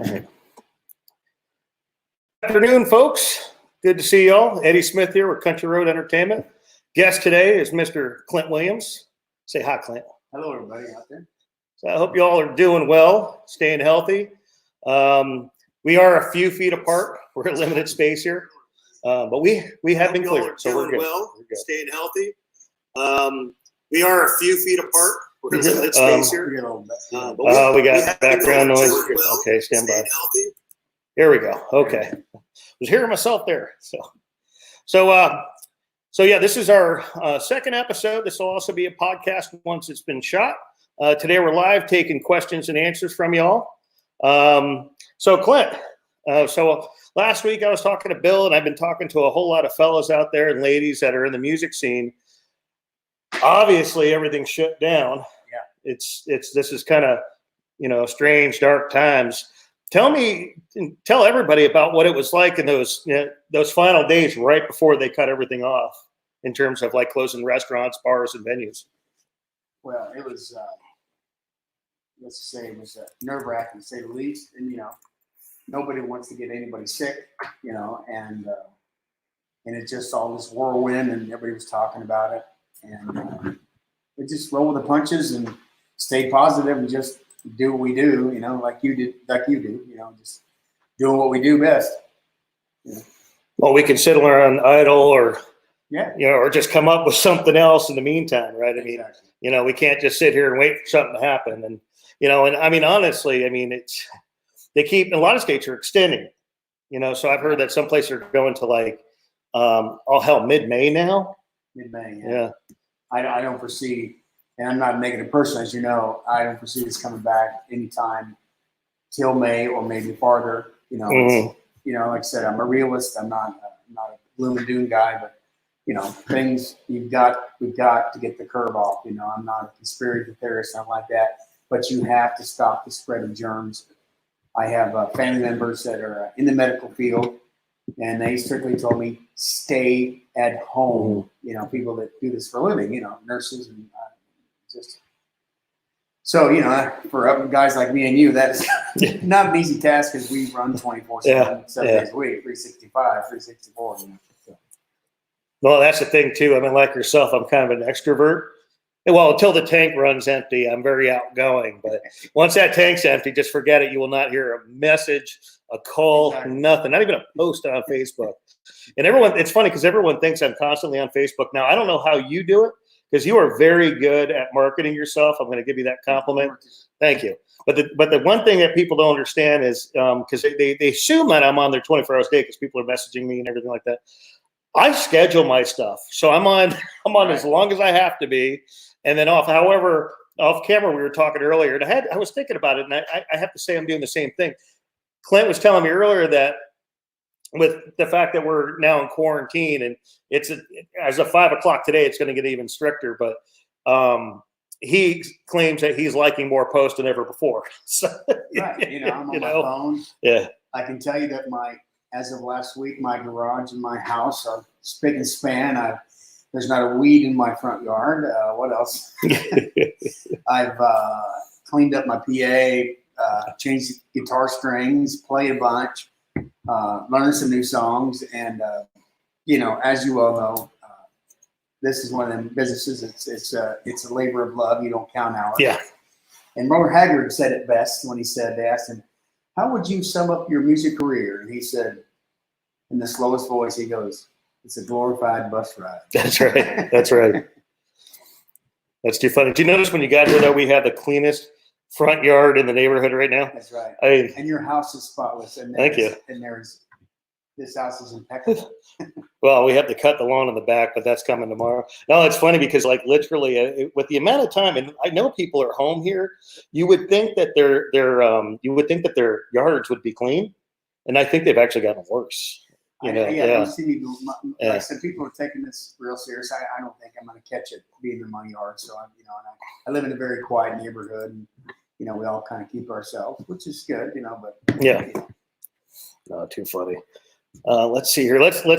Good afternoon, folks. Good to see y'all. Eddie Smith here with Country Road Entertainment. Guest today is Mr. Clint Williams. Say hi, Clint. Hello, everybody out there. So I hope you all are doing well, staying healthy. We are a few feet apart. We're in limited space here, but we have been cleared, so we're good. Well, we're good. Staying healthy. We are a few feet apart. We're in limited space here. We got background noise. Well, okay, stand by. Here we go. Okay, I was hearing myself there. So yeah, this is our second episode. This will also be a podcast once it's been shot. Today we're live taking questions and answers from y'all. So Clint, so last week I was talking to Bill, and I've been talking to a whole lot of fellows out there and ladies that are in the music scene. Obviously, everything's shut down. Yeah, this is kind of, strange, dark times. Tell everybody about what it was like in those final days right before they cut everything off, in terms of like closing restaurants, bars, and venues. Well, it was, let's just say it was nerve-wracking to say the least. And, nobody wants to get anybody sick, and it's just all this whirlwind, and everybody was talking about it. And we just roll with the punches and stay positive and just do what we do, like you do, just doing what we do best. Yeah. Well, we can sit around idle or, yeah, or just come up with something else in the meantime, right? I mean, exactly. We can't just sit here and wait for something to happen. And, and I mean, honestly, they keep, a lot of states are extending, so I've heard that some places are going to like, mid-May now. Mid-May, yeah. I don't foresee, and I'm not a negative person, as you know, I don't foresee this coming back anytime till May or maybe farther. Like I said, I'm a realist. I'm not a gloom and doom guy, but things we've got to get the curve off. I'm not a conspiracy theorist, something like that. But you have to stop the spread of germs. I have family members that are in the medical field, and they strictly told me stay at home. People that do this for a living, nurses and just. So, for guys like me and you, that's not an easy task because we run 24/7, 7 days a week, 365, 364. So. Well, that's the thing too. I mean, like yourself, I'm kind of an extrovert. Well, until the tank runs empty, I'm very outgoing. But once that tank's empty, just forget it. You will not hear a message, a call, nothing, not even a post on Facebook. And it's funny because everyone thinks I'm constantly on Facebook. Now, I don't know how you do it because you are very good at marketing yourself. I'm going to give you that compliment. Thank you. But the one thing that people don't understand is because they assume that I'm on there 24 hours a day because people are messaging me and everything like that. I schedule my stuff. So I'm on as long as I have to be. And then off. However, off camera, we were talking earlier, and I was thinking about it, and I have to say I'm doing the same thing. Clint was telling me earlier that with the fact that we're now in quarantine, and as of 5 o'clock today, it's going to get even stricter. But he claims that he's liking more posts than ever before. So, right, I'm on my phone. Yeah, I can tell you that as of last week, my garage and my house are spick and span. There's not a weed in my front yard. What else? I've cleaned up my PA, changed guitar strings, played a bunch, learned some new songs. And, as you all know, this is one of them businesses. It's a labor of love. You don't count hours. Yeah. And Robert Haggard said it best when they asked him, how would you sum up your music career? And he said, in the slowest voice, he goes, it's a glorified bus ride. That's right. That's right. That's too funny. Do you notice when you got here, though, we have the cleanest front yard in the neighborhood right now? That's right. And your house is spotless. And thank you. And this house is impeccable. Well, we have to cut the lawn in the back, but that's coming tomorrow. No, it's funny because, like, literally, with the amount of time, and I know people are home here, you would think that their yards would be clean, and I think they've actually gotten worse. Like I said, people are taking this real serious. I don't think I'm going to catch it being in my yard. So I live in a very quiet neighborhood, and we all kind of keep ourselves, which is good, But yeah, no, too funny. Let's see here. Let's we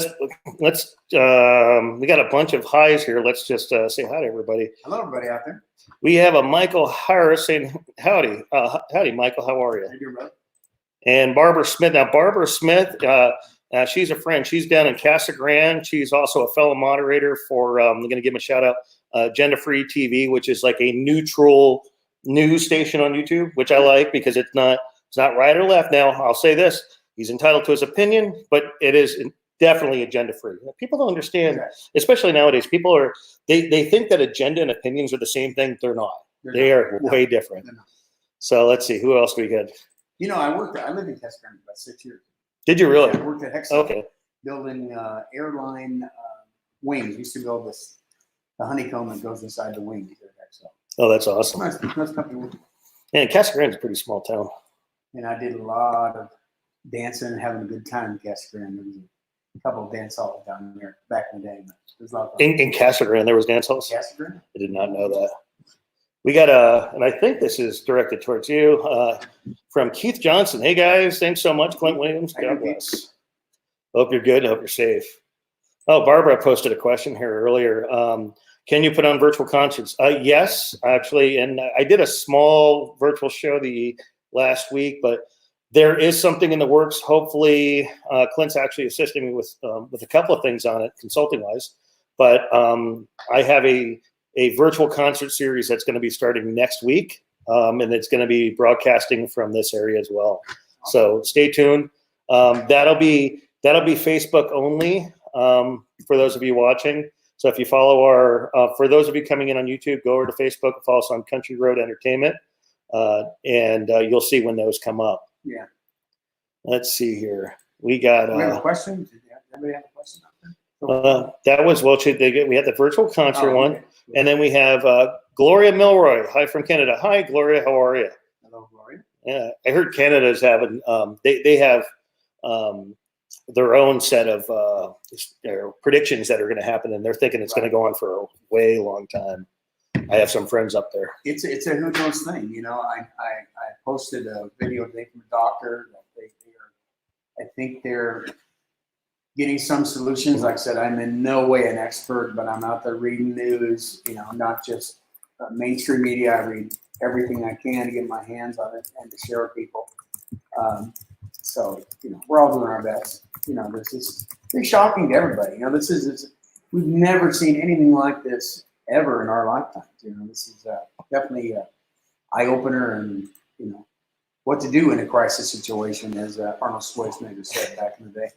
got a bunch of highs here. Let's just say hi to everybody. Hello, everybody out there. We have a Michael Harris saying howdy. Howdy, Michael. How are you? How you doing, brother? And Barbara Smith. Now, Barbara Smith, she's a friend. She's down in Casa Grande. She's also a fellow moderator for, I'm going to give him a shout out, Agenda Free TV, which is like a neutral news station on YouTube, which I like because it's not right or left. Now, I'll say this. He's entitled to his opinion, but it is definitely agenda free. People don't understand, especially nowadays. People are, they think that agenda and opinions are the same thing. They're not. They are way different. So let's see. Who else we got? You know, I lived in Cassaday about 6 years. Did you really? Yeah, I worked at Hexagon, building airline wings. We used to build the honeycomb that goes inside the wing. Oh, that's awesome. Nice company. Yeah, Cassaday is a pretty small town. And I did a lot of dancing and having a good time in Cassaday. There was a couple of dance halls down there back in the day. There's a lot of fun. In Cassaday, there was dance halls? Cassaday? I did not know that. We got and I think this is directed towards you, from Keith Johnson. Hey guys, thanks so much, Clint Williams. God bless. Hope you're good and hope you're safe. Oh, Barbara posted a question here earlier. Can you put on virtual concerts? Yes, actually, and I did a small virtual show the last week, but there is something in the works. Hopefully, Clint's actually assisting me with a couple of things on it, consulting-wise. But I have a virtual concert series that's going to be starting next week, and it's going to be broadcasting from this area as well. So stay tuned. That'll be Facebook only for those of you watching. So if you follow for those of you coming in on YouTube, go over to Facebook and follow us on Country Road Entertainment, and you'll see when those come up. Yeah. Let's see here. We got. We have a question. Did anybody have a question? That was we had the virtual concert one, okay. And then we have Gloria Milroy. Hi from Canada. Hi Gloria, how are you? Hello, Gloria. Yeah, I heard Canada's having they have their own set of predictions that are going to happen, and they're thinking it's going to go on for a way long time. I have some friends up there. It's a who knows thing, you know. I posted a video today from a doctor that I think they're getting some solutions. Like I said, I'm in no way an expert, but I'm out there reading news, you know, not just mainstream media. I read everything I can to get my hands on it and to share with people. So, you know, we're all doing our best. You know, this is pretty shocking to everybody. You know, we've never seen anything like this ever in our lifetimes. You know, this is definitely an eye-opener, and, you know, what to do in a crisis situation, as Arnold Schwarzenegger said back in the day.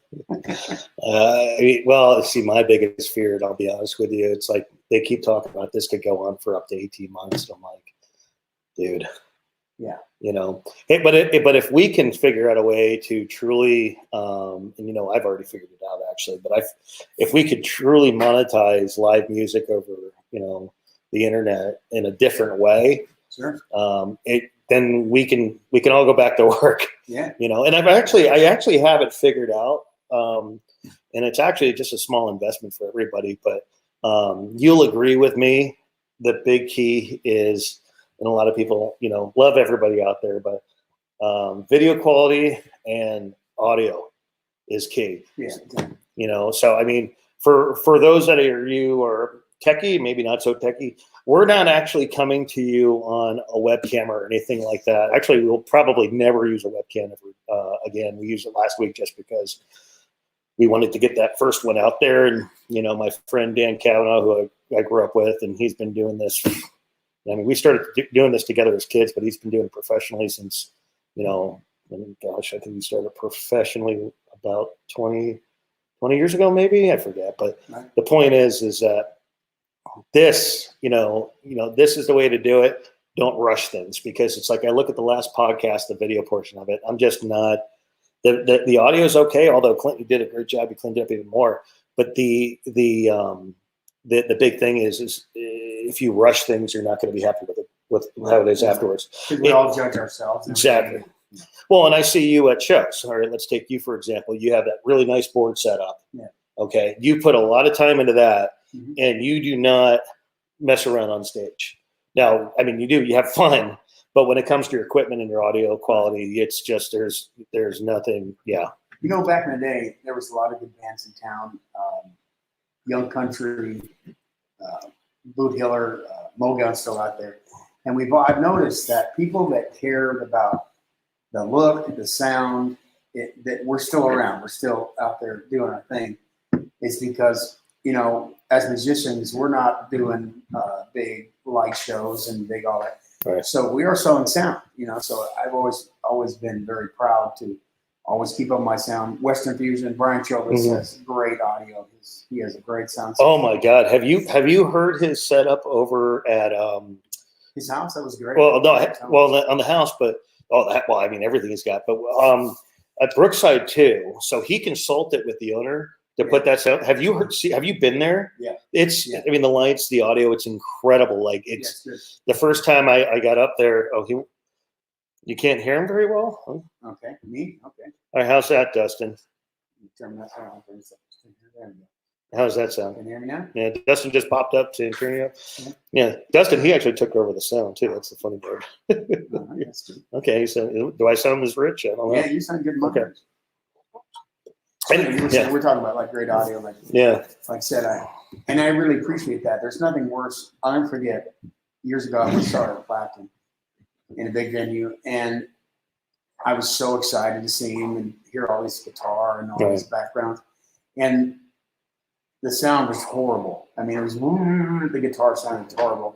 Well, see, my biggest fear, and I'll be honest with you, it's like they keep talking about this could go on for up to 18 months. I'm like, dude. Yeah. You know, but if we can figure out a way to truly, and you know, I've already figured it out actually, but if we could truly monetize live music over, you know, the internet in a different way, sure. Then we can all go back to work. Yeah. You know, and I actually have it figured out, and it's actually just a small investment for everybody. But you'll agree with me. The big key is, and a lot of people, you know, love everybody out there, but video quality and audio is key. Yeah. You know, so I mean, for those that are you or techie, maybe not so techie, we're not actually coming to you on a webcam or anything like that. Actually, we'll probably never use a webcam again. We used it last week just because we wanted to get that first one out there. And, you know, my friend Dan Cavanaugh, who I grew up with, and he's been doing this. I mean, we started doing this together as kids, but he's been doing it professionally since, you know, gosh, I think he started professionally about 20 years ago, maybe. I forget. But the point is that this, you know, this is the way to do it. Don't rush things, because it's like I look at the last podcast, the video portion of it. I'm just not the audio is okay, although Clint, you did a great job. You cleaned it up even more. But the big thing is if you rush things, you're not going to be happy with how it is afterwards. Because we all judge ourselves. Exactly. Well, and I see you at shows. All right, let's take you for example. You have that really nice board set up. Yeah. Okay. You put a lot of time into that. Mm-hmm. And you do not mess around on stage. Now, I mean, you have fun, but when it comes to your equipment and your audio quality, it's just there's nothing. Yeah. You know, back in the day, there was a lot of good bands in town. Young Country, Boot Hiller, Mogun's still out there, and I've noticed that people that cared about the look, the sound, that we're still around. We're still out there doing our thing. It's because, you know, as musicians, we're not doing big light shows and big all that. Right. So we are selling sound, you know. So I've always been very proud to always keep up my sound. Western Fusion, Brian Childress has great audio. He has a great sound system. Oh my God, have you heard his setup over at his house? That was great. Well, no, on the house, but I mean everything he's got, but at Brookside too. So he consulted with the owner to put that sound. Have you been there? Yeah. I mean, the lights, the audio, it's incredible. Like it's the first time I got up there. Oh, you can't hear him very well? Huh? Okay. Me? Okay. All right, how's that, Dustin? Turn that on. There we go. How's that sound? Can you hear me now? Yeah, Dustin just popped up to turn you up. Yeah, Dustin, he actually took over the sound too. That's the funny part. That's good. Okay, so do I sound as rich? I don't know. Yeah, you sound good. Okay. We're talking about like great audio, like I said, I really appreciate that. There's nothing worse. I'll never forget years ago I started Platinum in a big venue, and I was so excited to see him and hear all this guitar and all this background, and the sound was horrible. I mean, it was the guitar sounded horrible,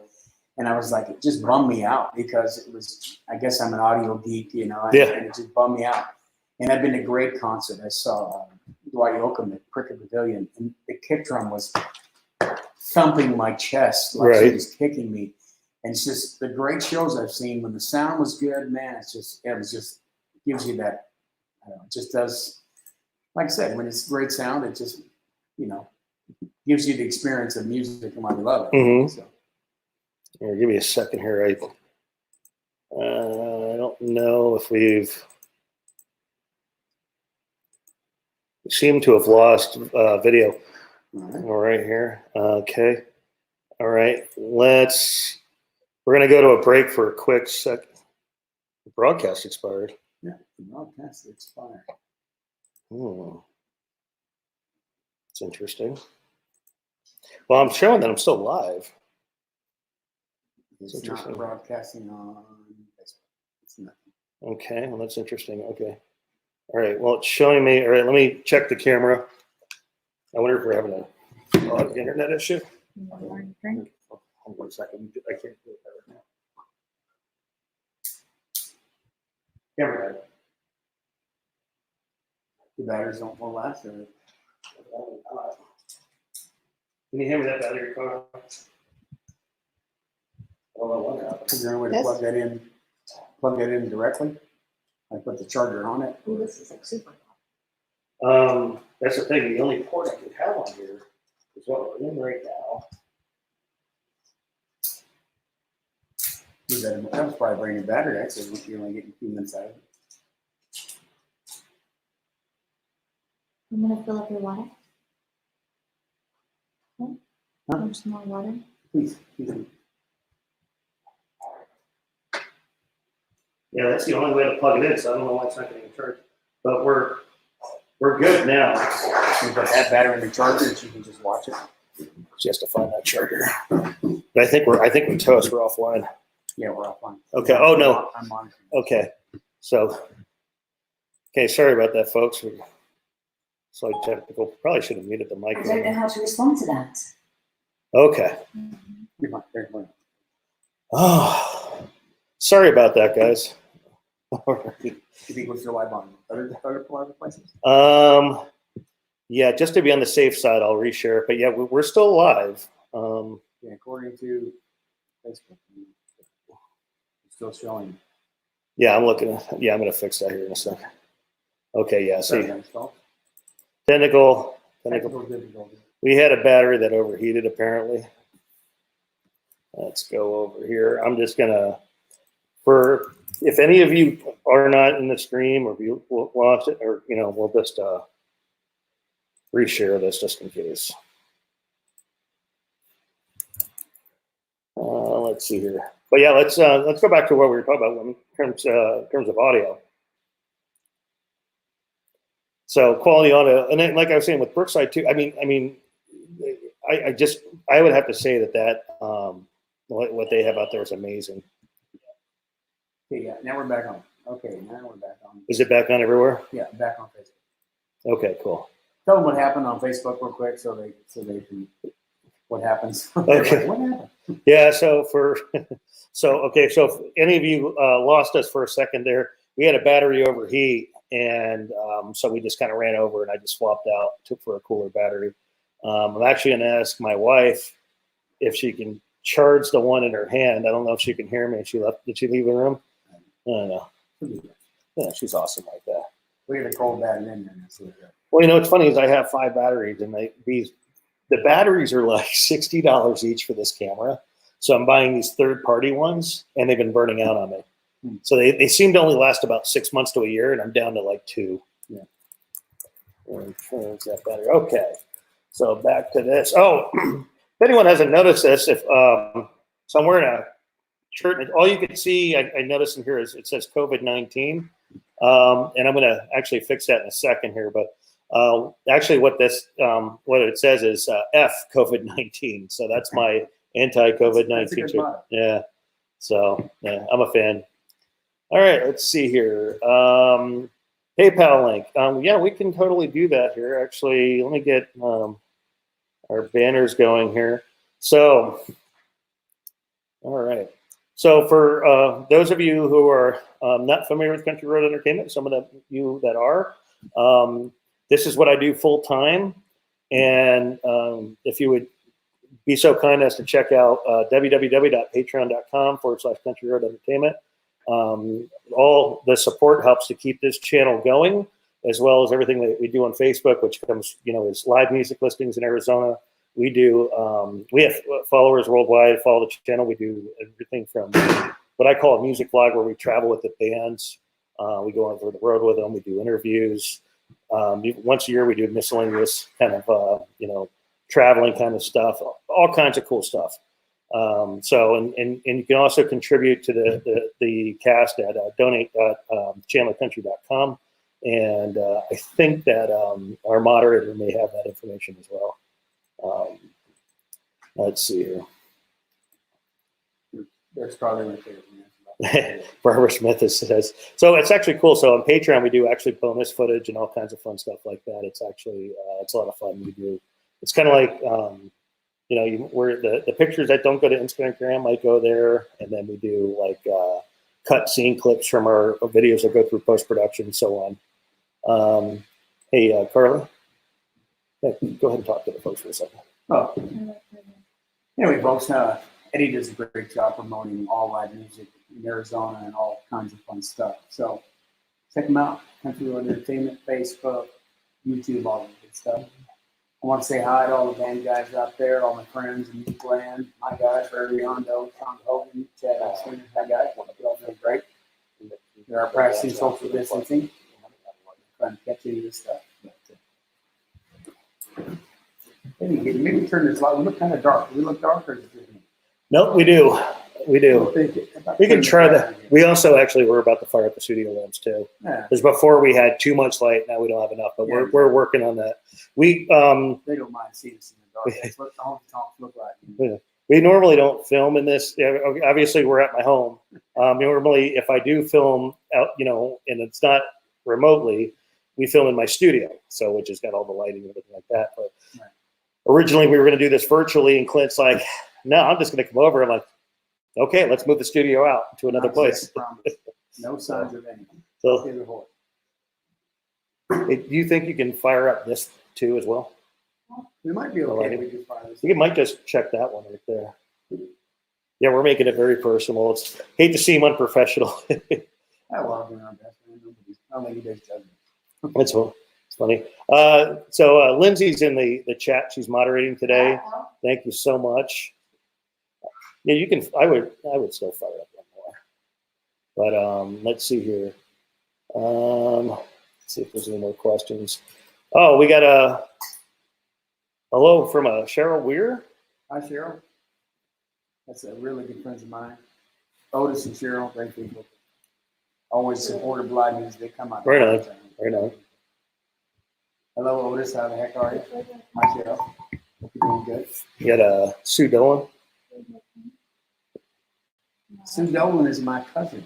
and I was like, it just bummed me out because it was. I guess I'm an audio geek, you know, and it just bummed me out. And I've been to a great concert. I saw Dwight Yoakam at Cricket Pavilion, and the kick drum was thumping my chest like she was kicking me. And it's just the great shows I've seen when the sound was good, man. It was just gives you that. I don't know, it just does. Like I said, when it's great sound, it just gives you the experience of music and why we love it. Mm-hmm. So. Here, give me a second here. I don't know if we seem to have lost video. All right here. Okay. All right. We're going to go to a break for a quick second. The broadcast expired. Yeah, the broadcast expired. It's interesting. Well, I'm showing that I'm still live. It's not broadcasting on Facebook. It's nothing. Okay, well, that's interesting. Okay. All right, well, it's showing me. All right, let me check the camera. I wonder if we're having an internet issue. Hold on a second. I can't do it right now. Camera. The batteries won't last. Or... Can you hear me that battery car? Is there any way to plug that in directly? I put the charger on it. Ooh, this is like super. That's the thing. The only port I can have on here is what we're in right now. That was probably a brand new battery. Actually, you're only getting 2 minutes out of it. I'm gonna fill up your water. Okay. Some more water. Please. Yeah, that's the only way to plug it in, so I don't know why it's not getting charged. But we're good now. You put that battery in the charger, and you can just watch it. She has to find that charger. But I think we're toast. We're offline. Yeah, we're offline. Okay. Oh no. I'm monitoring. Okay. So. Okay. Sorry about that, folks. Slight technical. Probably should have muted the mic. I don't know how to respond to that. Okay. You're fine. Very fine. Oh, sorry about that, guys. Do you think we're still live on other places? Yeah, just to be on the safe side, I'll reshare it. But yeah, we're still live. Yeah, according to Facebook, it's still showing. Yeah, I'm looking. Yeah, I'm gonna fix that here in a second. Okay, yeah. See, technical. We had a battery that overheated apparently. Let's go over here. I'm just gonna, if any of you are not in the stream or if you watch it, or we'll just reshare this just in case. Let's see here. But yeah, let's go back to what we were talking about in terms of audio. So quality audio, and then, like I was saying with Brookside too. I mean, I would have to say that what they have out there is amazing. Okay, yeah. Now we're back on. Okay, now we're back on. Is it back on everywhere? Yeah, back on Facebook. Okay, cool. Tell them what happened on Facebook real quick, so they can what happens. Okay. What happened? Yeah. So so if any of you lost us for a second there, we had a battery overheat, and so we just kind of ran over, and I just swapped out, took for a cooler battery. I'm actually going to ask my wife if she can charge the one in her hand. I don't know if she can hear me. Did she leave the room? I don't know. Yeah, she's awesome like that. We had a cold battery in there. Well, what's funny is I have 5 batteries, and the batteries are like $60 each for this camera. So I'm buying these third-party ones, and they've been burning out on me. So they seem to only last about 6 months to a year, and I'm down to like 2. Yeah. Where's that battery? Okay. So back to this. Oh, if anyone hasn't noticed this, so I'm wearing a shirt, and all you can see, I noticed in here is it says COVID-19, and I'm going to actually fix that in a second here. But actually, what it says is F COVID-19. So that's my anti-COVID-19 shirt. Yeah. So yeah, I'm a fan. All right, let's see here. PayPal link. Yeah, we can totally do that here. Actually, let me get our banners going here. So, all right. So for those of you who are not familiar with Country Road Entertainment, some of you that are, this is what I do full time. And if you would be so kind as to check out www.patreon.com/Country Road Entertainment. All the support helps to keep this channel going, as well as everything that we do on Facebook, which comes, is live music listings in Arizona. We do, we have followers worldwide, follow the channel. We do everything from what I call a music vlog, where we travel with the bands. We go over the road with them. We do interviews. Once a year, we do miscellaneous kind of, traveling kind of stuff, all kinds of cool stuff. So you can also contribute to the cast at donate.chandlercountry.com. And I think that our moderator may have that information as well. Let's see here. There's probably my favorite. Barbara Smith says, so it's actually cool. So on Patreon, we do actually bonus footage and all kinds of fun stuff like that. It's actually, it's a lot of fun. We do. It's kind of like, where the pictures that don't go to Instagram might go there. And then we do like cut scene clips from our videos that go through post-production and so on. Hey, Carla, go ahead and talk to the folks for a second. Oh, anyway, folks, Eddie does a great job promoting all live music in Arizona and all kinds of fun stuff. So check them out. Country Road Entertainment, Facebook, YouTube, all that good stuff. I want to say hi to all the band guys out there, all my friends in Music Land, my guys, Barry Yondo, Tom Hogan, Chad Austin, my guys. You're all doing great. They are practicing social distancing. Trying to catch any of this stuff. Maybe turn this light. We look kind of dark. Do we look dark, or is it just me? Nope, we do. We do. We can try that. We also we're about to fire up the studio lamps too. Yeah. Because before we had too much light, now we don't have enough. But we're working on that. They don't mind seeing us in the dark. That's what the home talks look like. Yeah. We normally don't film in this. Obviously, we're at my home. Normally, if I do film out, and it's not remotely, we film in my studio, so which has got all the lighting and everything like that. But originally, we were going to do this virtually, and Clint's like, "No, I'm just going to come over." I'm like, "Okay, let's move the studio out to another place." No signs of anything. So, do you think you can fire up this too as well? We might be okay. We can fire this. You might just check that one right there. Yeah, we're making it very personal. Hate to seem unprofessional. Well, doing our best. I don't think he does judgment. It's funny. So Lindsay's in the chat. She's moderating today. Thank you so much. Yeah, you can. I would still fire up one more. But let's see here. Let's see if there's any more questions. Oh, we got a hello from Cheryl Weir. Hi, Cheryl. That's a really good friends of mine. Otis and Cheryl, great people. Always supportive live music. They come out. Right on. Right on. Hello, Otis. How the heck are you? Hi, Cheryl. Hope you're doing good. You got Sue Dillon. Sue Dillon is my cousin.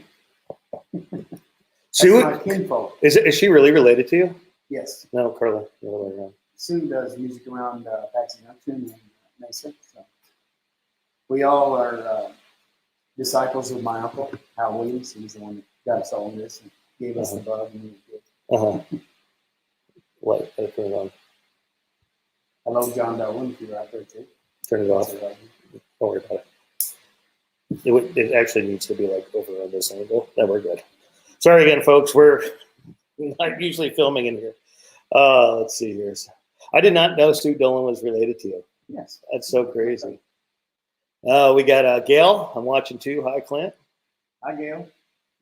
That's my kinfolk. Is she really related to you? Yes. No, Carla. The other way around. Sue does music around Patsy Junction and Mesa. So we all are disciples of my uncle, Howell Williams. He's the one that got us all in this and gave us the bug. And What? Turn it on. Hello, John Dolan, if you're out there too. Turn it off. Don't worry about it. It actually needs to be like over on this angle. Then we're good. Sorry again, folks. We're not usually filming in here. Let's see here. I did not know Sue Dillon was related to you. Yes. That's so crazy. We got Gail. I'm watching too. Hi, Clint. Hi, Gail.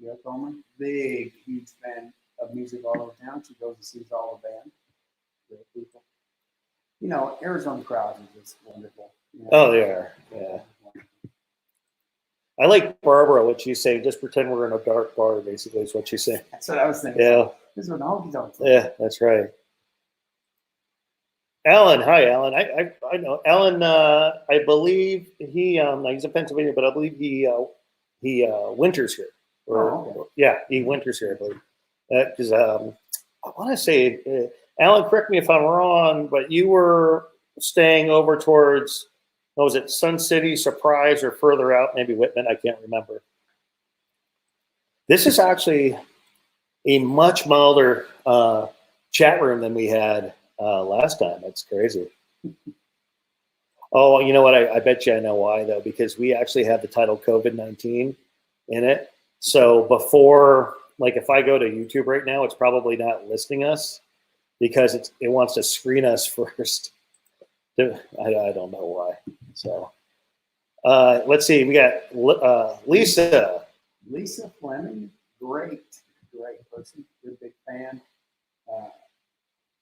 Gail Coleman. Big, huge fan of music all over town. She goes and sees all the band. Great people. You know, Arizona crowds are just wonderful. You know? Oh, they are. Yeah. I like Barbara, what she's saying. Just pretend we're in a dark bar, basically, is what she's saying. That's what I was thinking. Yeah. This is what the honky tonk. Yeah, that's right. Alan, hi, Alan. I know Alan. I believe he's in Pennsylvania, but I believe he winters here. Yeah, he winters here, I believe. Because I want to say, Alan, correct me if I'm wrong, but you were staying over towards, what was it, Sun City, Surprise, or further out, maybe Whitman? I can't remember. This is actually a much milder chat room than we had last time. That's crazy. Oh, you know what? I bet you I know why, though, because we actually have the title COVID-19 in it. So before, like if I go to YouTube right now, it's probably not listing us because it wants to screen us first. I don't know why. So let's see. We got Lisa. Lisa Fleming, great person. Good big fan.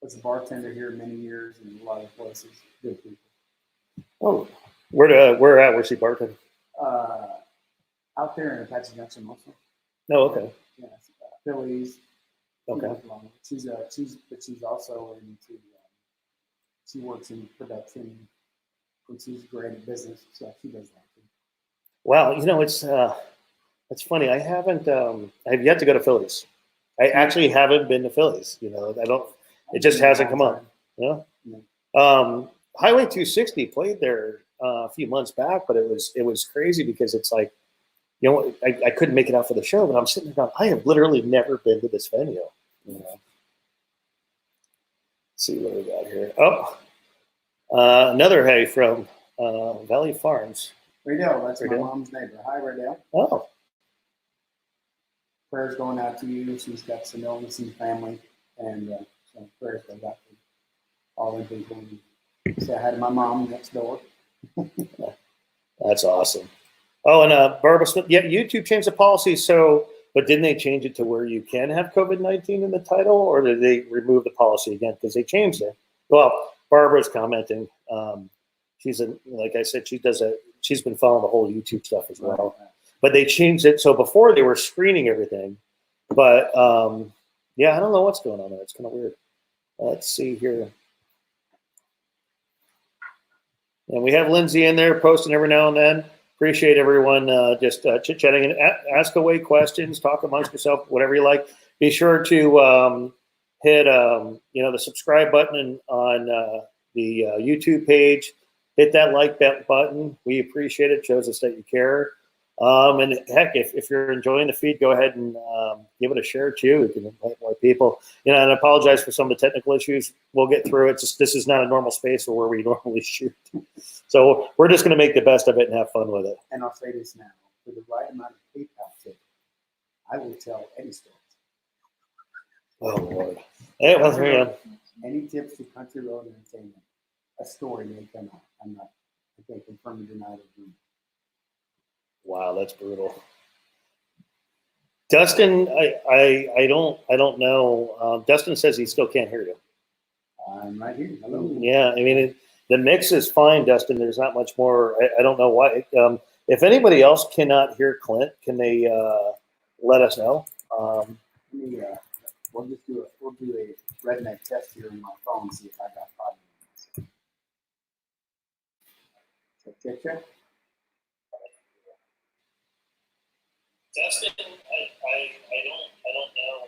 Was a bartender here many years in a lot of places. Good people. Oh, where at? Where's she bartending? Out there in Apache Junction also. Oh, okay. Yeah, Phillies. Okay. She's also into. She works in production, and she's great at business, so she does that too. Wow, you know it's funny. I have yet to go to Phillies. I actually haven't been to Phillies. You know, I don't. It just hasn't come up. Yeah. Highway 260 played there a few months back, but it was crazy because it's like, you know, I couldn't make it out for the show, but I'm sitting there going, I have literally never been to this venue. You know. Let's see what we got here. Oh, another hey from Valley Farms. Riddell, that's my mom's neighbor. Hi, Riddell. Oh. Prayers going out to you. She's got some illness in the family, and so prayers go out to all the people. And say hi to my mom next door. That's awesome. Oh, and Barbara Smith. Yeah, YouTube changed the policy. So, but didn't they change it to where you can have COVID-19 in the title, or did they remove the policy again? Because they changed it. Well, Barbara's commenting. Like I said, she's been following the whole YouTube stuff as well. Right. But they changed it. So before they were screening everything, but yeah, I don't know what's going on there. It's kind of weird. Let's see here. And we have Lindsay in there posting every now and then. Appreciate everyone just chit-chatting and ask away questions, talk amongst yourself, whatever you like. Be sure to hit the subscribe button on the YouTube page. Hit that like button. We appreciate it. Shows us that you care. And heck, if you're enjoying the feed, go ahead and give it a share too. You can invite more people. You know, and I apologize for some of the technical issues. We'll get through it. This is not a normal space where we normally shoot. So we're just going to make the best of it and have fun with it. And I'll say this now. For the right amount of PayPal tip, I will tell any stories. Oh, Lord. Hey, well, here you go. Any tips to Country Road Entertainment, a story may come out. I can't confirm or deny it. Wow, that's brutal. Dustin, I don't know. Dustin says he still can't hear you. I'm right here. Hello. Yeah, I mean, the mix is fine, Dustin. There's not much more. I don't know why. If anybody else cannot hear Clint, can they let us know? We'll do a redneck test here on my phone and see if I got problems. Check. Dustin, I don't know.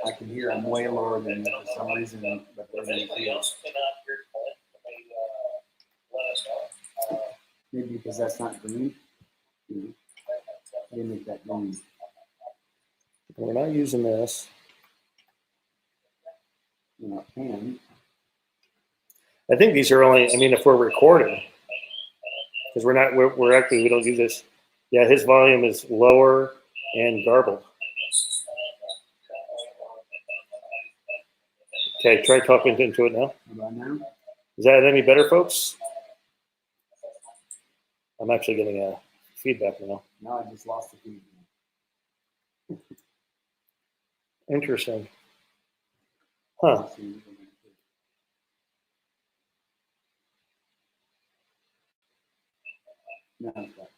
I can hear I'm way lower than you for some reason, but they're going to hear. Maybe because that's not green. They make that green. We're not using this. You know, can. I think these are only, I mean, if we're recording, because we're actually, we don't do this. Yeah, his volume is lower and garbled. Okay, try talking into it now. How about now? Is that any better, folks? I'm actually getting a feedback now. No, I just lost the feed. Interesting. Huh. No, it's back.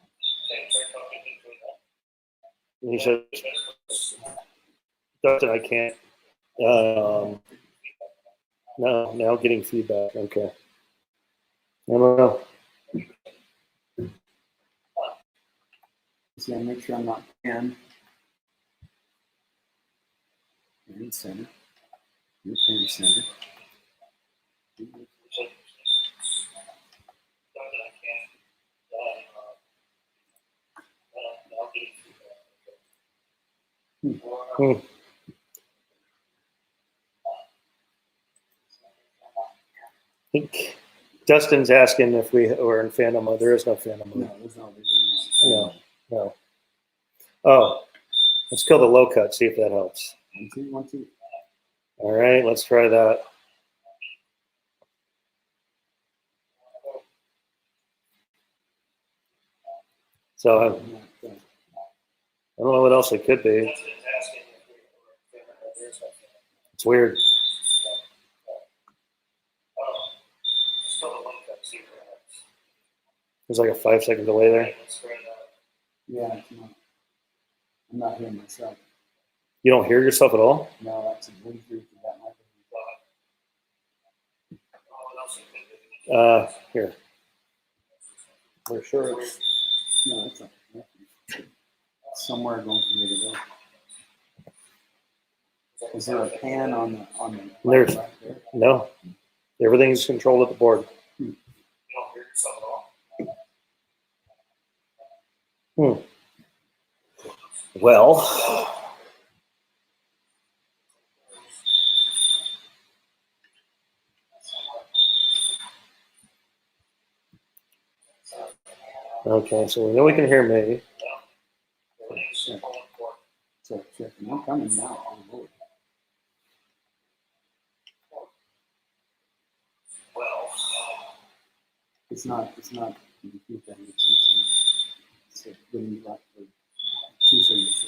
He says, Dustin, I can't. No, now getting feedback. Okay. I don't know. See, I make sure I'm not pan. In center. You're pan center. Hmm. I think Dustin's asking if we were in phantom mode. There is no phantom mode. No, there's no visual. No. Oh, let's kill the low cut, see if that helps. 1, 2, 1, 2. All right, let's try that. So I don't know what else it could be. It's weird. There's like a 5-second delay there. Yeah, it's not. I'm not hearing myself. You don't hear yourself at all? No, that's a Bluetooth to that microphone. Here. We're sure it's No, it's not. Somewhere going from here to there. Is there a pan on the There's right there? no. Everything's controlled at the board. You don't hear yourself at all. Well. Okay, so we know we can hear me. Check. I'm coming now. Well, it's not you keep that. It's getting like for 2 seconds.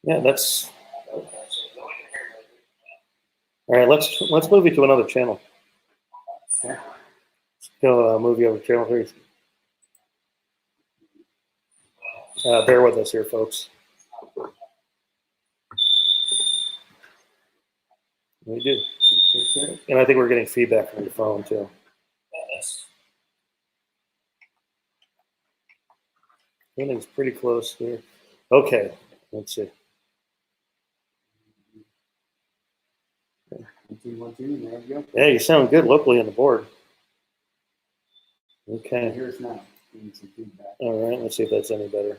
Yeah, that's all right. Let's move you to another channel. Yeah. Go move you over to channel 3. Bear with us here, folks. We do. And I think we're getting feedback from your phone, too. Everything's pretty close here. Okay, let's see. 1, 2, 1, 2. There we go. Yeah, you sound good locally on the board. Okay. Here's now. Getting some feedback. All right, let's see if that's any better.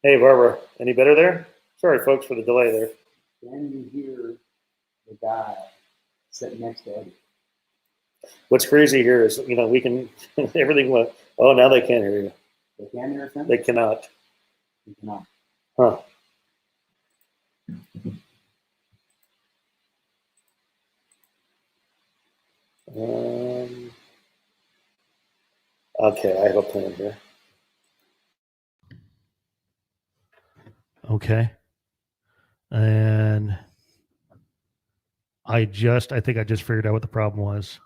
Hey, Barbara, any better there? Sorry, folks, for the delay there. Can you hear the guy sitting next to Eddie? What's crazy here is, we can, everything went, oh, now they can't hear you. They can hear us? They cannot. They cannot. Huh. Okay, I have a plan here. Okay. And I think I just figured out what the problem was.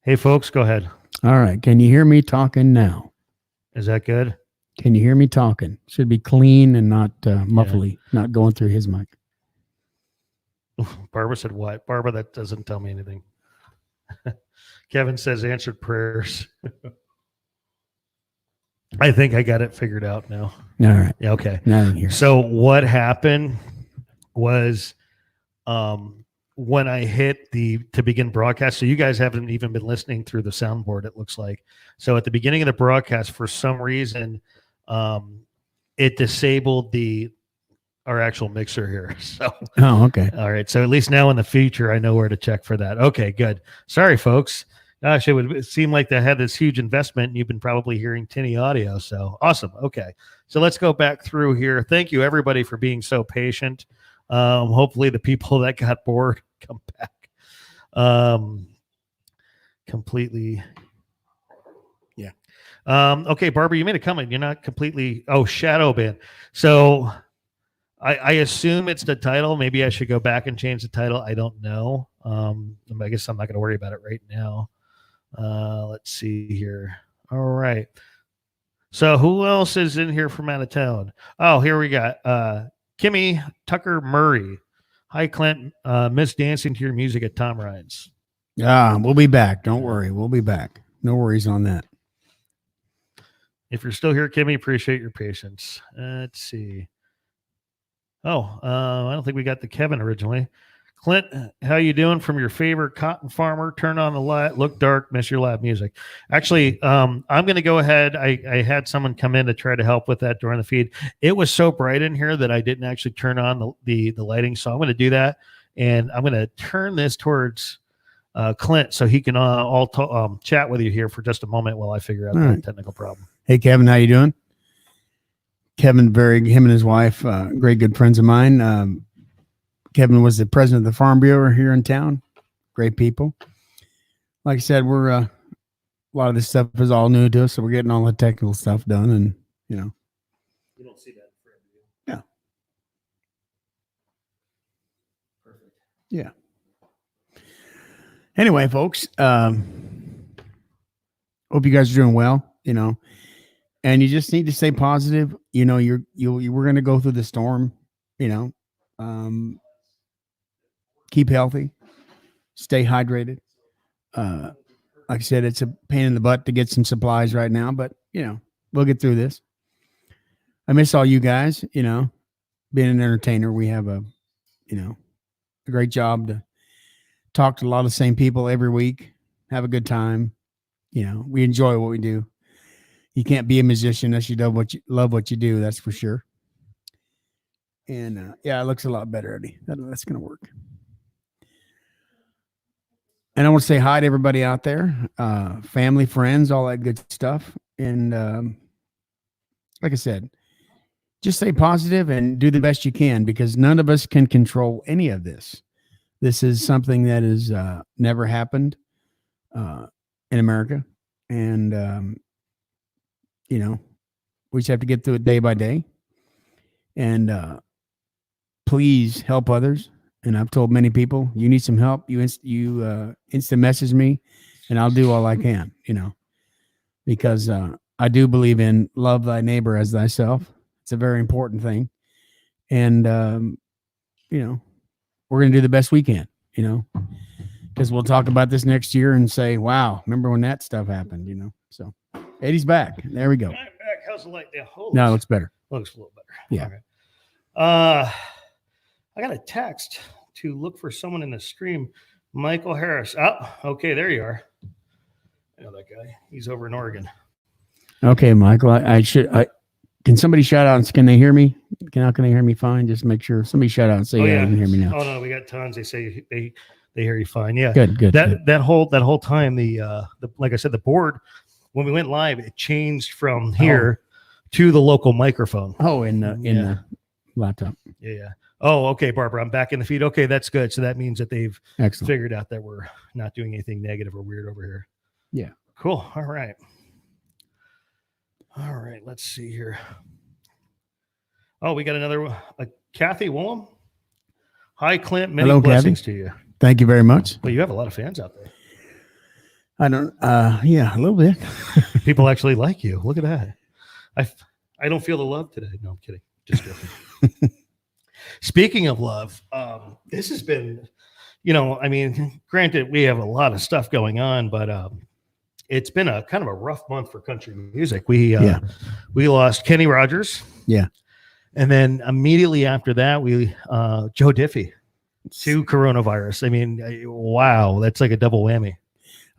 Hey, folks, go ahead. All right. Can you hear me talking now? Is that good? Can you hear me talking? Should be clean and not muffly, not going through his mic. Barbara said what? Barbara, that doesn't tell me anything. Kevin says answered prayers. I think I got it figured out now. All right. Yeah, okay. Nothing here. So what happened was when I hit to begin broadcast, so you guys haven't even been listening through the soundboard, it looks like. So at the beginning of the broadcast, for some reason, it disabled our actual mixer here. So Oh, okay. all right. So at least now in the future, I know where to check for that. Okay, good. Sorry, folks. Gosh, it would seem like they had this huge investment and you've been probably hearing tinny audio. So awesome. Okay. So let's go back through here. Thank you, everybody, for being so patient. Hopefully the people that got bored come back. Completely. Yeah. Okay, Barbara, you made a comment. You're not completely. Oh, shadow ban. So I assume it's the title. Maybe I should go back and change the title. I don't know. I guess I'm not going to worry about it right now. Let's see here. All right. So who else is in here from out of town? Oh, here we got Kimmy Tucker Murray. Hi, Clint. Miss dancing to your music at Tom Ryan's. We'll be back. Don't worry. We'll be back. No worries on that. If you're still here, Kimmy, appreciate your patience. Let's see. Oh, I don't think we got the Kevin originally. Clint, how you doing from your favorite cotton farmer? Turn on the light, look dark, miss your live music. Actually, I'm going to go ahead. I had someone come in to try to help with that during the feed. It was so bright in here that I didn't actually turn on the lighting. So I'm going to do that. And I'm going to turn this towards Clint so he can chat with you here for just a moment while I figure out that technical problem. Hey, Kevin, how you doing? Kevin, him and his wife, great good friends of mine. Kevin was the president of the Farm Bureau here in town. Great people. Like I said, we're a lot of this stuff is all new to us, so we're getting all the technical stuff done, and you don't see that in front of you. Yeah. Perfect. Yeah. Anyway, folks, hope you guys are doing well. And you just need to stay positive. We're going to go through the storm. Keep healthy, stay hydrated. Like I said, it's a pain in the butt to get some supplies right now, but we'll get through this. I miss all you guys. Being an entertainer, we have a great job to talk to a lot of the same people every week, have a good time. We enjoy what we do. You can't be a musician unless you love what you do. That's for sure. And it looks a lot better, Eddie. That's going to work. And I want to say hi to everybody out there, family, friends, all that good stuff. And like I said, just stay positive and do the best you can, because none of us can control any of this. This is something that has never happened in America. And, we just have to get through it day by day. And please help others. And I've told many people, you need some help, you instant message me, and I'll do all I can, because I do believe in love thy neighbor as thyself. It's a very important thing. And, we're going to do the best we can, because we'll talk about this next year and say, wow, remember when that stuff happened, So Eddie's back. There we go. I'm back. How's the light? Yeah, No, it looks better. Looks a little better. Yeah. Okay. I got a text to look for someone in the stream. Michael Harris. Oh, okay. There you are. I know that guy. He's over in Oregon. Okay, Michael. Can somebody shout out? Can they hear me? Can they hear me fine? Just make sure somebody shout out and say, yeah, you can hear me now. Oh no, we got tons. They say they hear you fine. Yeah. Good. That whole time, the like I said, the board, when we went live, it changed from here to the local microphone. Oh, in the laptop. Yeah. Oh, okay, Barbara, I'm back in the feed. Okay, that's good. So that means that they've figured out that we're not doing anything negative or weird over here. Yeah. Cool. All right. Let's see here. Oh, we got another Kathy Woolham. Hi, Clint. Many blessings to you. Thank you very much. Well, you have a lot of fans out there. I don't. Yeah, a little bit. People actually like you. Look at that. I don't feel the love today. No, I'm kidding. Just joking. Speaking of love, this has been, granted, we have a lot of stuff going on, but it's been a kind of a rough month for country music. We Yeah. we lost Kenny Rogers. Yeah. And then immediately after that, we Joe Diffie to coronavirus. I mean, wow, that's like a double whammy.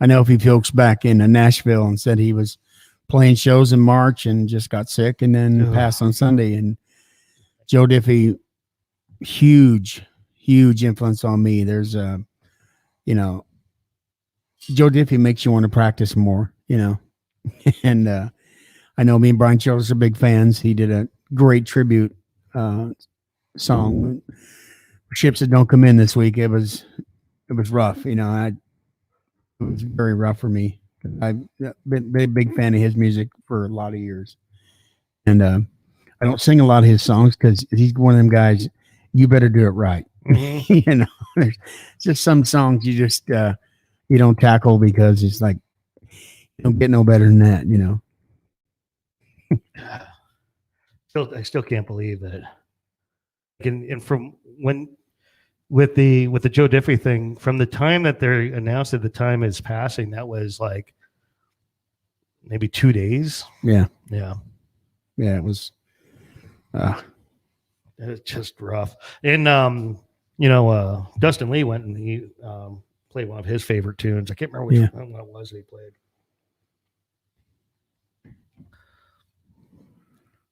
I know if he folks back in Nashville and said he was playing shows in March and just got sick and then passed on Sunday. And Joe Diffie, huge influence on me. There's Joe Diffie makes you want to practice more, and I know me and Brian Childress are big fans. He did a great tribute song, Ships That Don't Come In, this week. It was rough. It was very rough for me. I've been a big fan of his music for a lot of years. And I don't sing a lot of his songs because he's one of them guys, you better do it right. Mm-hmm. There's just some songs you just you don't tackle because it's like you don't get no better than that, I still can't believe that. And from when with the Joe Diffie thing, from the time that they announced that the time is passing, that was like maybe 2 days. Yeah. It was it's just rough. And Dustin Lee went and he played one of his favorite tunes. I can't remember which one it was that he played.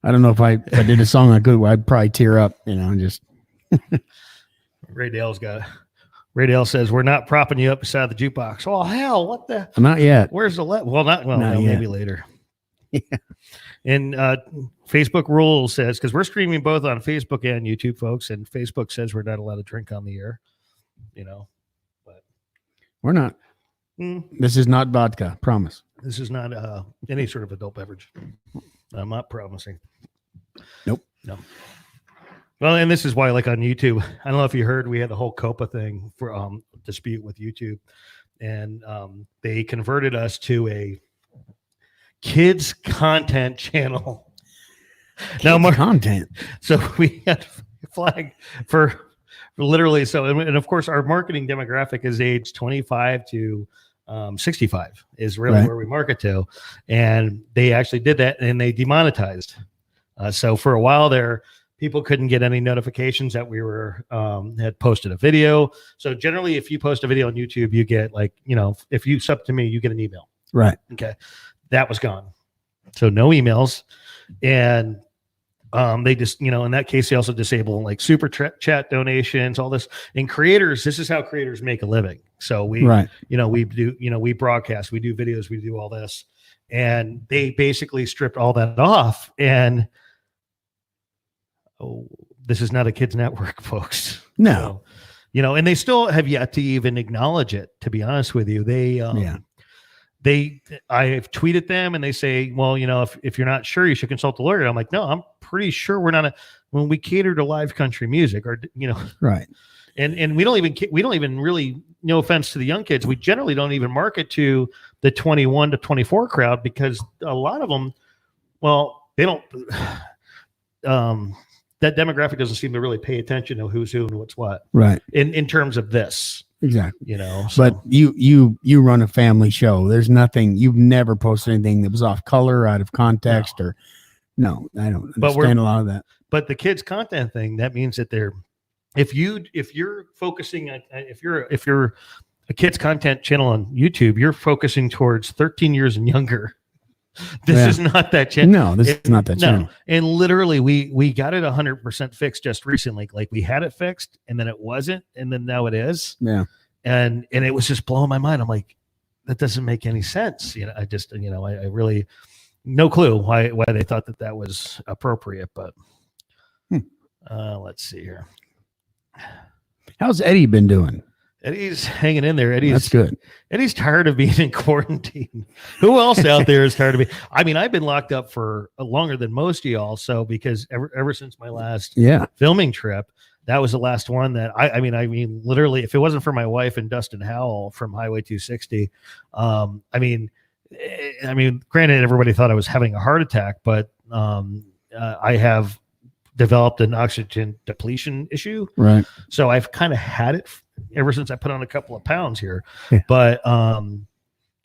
I don't know if I did a song I could, I'd probably tear up, just. Ray Dale says, we're not propping you up beside the jukebox. Oh, hell, what the? Not yet. Where's the not yet. Maybe later. Yeah. And Facebook rules says, because we're streaming both on Facebook and YouTube, folks, and Facebook says we're not allowed to drink on the air, but we're not. This is not vodka, promise. This is not any sort of adult beverage. I'm not promising. Nope. No. Well, and this is why, like on YouTube, I don't know if you heard, we had the whole COPA thing for dispute with YouTube, and they converted us to a kids content channel. Content. So we had a flag for literally. So, and of course, our marketing demographic is age 25 to 65 is really where we market to, and they actually did that, and they demonetized. So for a while there, people couldn't get any notifications that we were had posted a video. So generally, if you post a video on YouTube, you get if you sub to me, you get an email. Right. Okay. That was gone. So no emails. And they just, in that case, they also disable like super chat donations, all this. And creators, this is how creators make a living. So we do, we broadcast, we do videos, we do all this. And they basically stripped all that off. And this is not a kids network, folks. No. So, and they still have yet to even acknowledge it, to be honest with you. I've tweeted them and they say, well, if you're not sure, you should consult a lawyer. I'm like, no, I'm pretty sure we're not when we cater to live country music or, right. And we don't even really, no offense to the young kids, we generally don't even market to the 21 to 24 crowd because a lot of them, they don't, that demographic doesn't seem to really pay attention to who's who and what's what. Right. In terms of this. Exactly. So. But you run a family show. There's nothing, you've never posted anything that was off color, out of context, or no, I don't understand a lot of that. But the kids content thing, that means that if you're focusing on, if you're a kids content channel on YouTube, you're focusing towards 13 years and younger. This is not that channel. No, this is not that channel. And literally we got it 100% fixed just recently. Like we had it fixed and then it wasn't. And then now it is. Yeah. And it was just blowing my mind. I'm like, that doesn't make any sense. I just, I really no clue why they thought that was appropriate, but let's see here. How's Eddie been doing? Eddie's hanging in there. That's good. Eddie's tired of being in quarantine. Who else out there is tired of being? I mean, I've been locked up for longer than most of y'all. So because ever since my last filming trip, that was the last one that I mean, literally, if it wasn't for my wife and Dustin Howell from Highway 260, I mean, granted, everybody thought I was having a heart attack, but I have developed an oxygen depletion issue. Right. So I've kind of had it ever since I put on a couple of pounds here. Yeah. But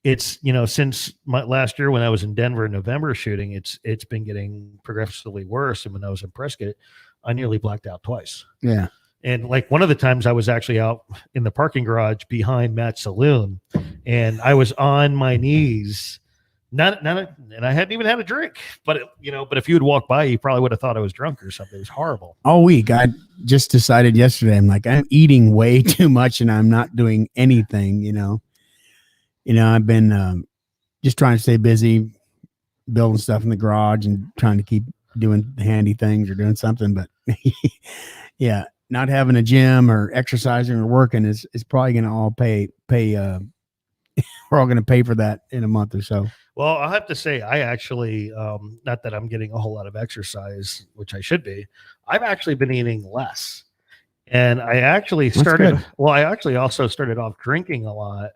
it's, since last year when I was in Denver in November shooting, it's been getting progressively worse. And when I was in Prescott, I nearly blacked out twice. Yeah. And like one of the times I was actually out in the parking garage behind Matt's saloon, and I was on my knees, and I hadn't even had a drink, but if you had walked by, you probably would have thought I was drunk or something. It was horrible. All week, I just decided yesterday, I'm like, I'm eating way too much and I'm not doing anything, I've been just trying to stay busy, building stuff in the garage and trying to keep doing handy things or doing something. But yeah, not having a gym or exercising or working is probably going to all pay. We're all going to pay for that in a month or so. Well, I'll have to say, I actually, not that I'm getting a whole lot of exercise, which I should be, I've actually been eating less. And I actually I also started off drinking a lot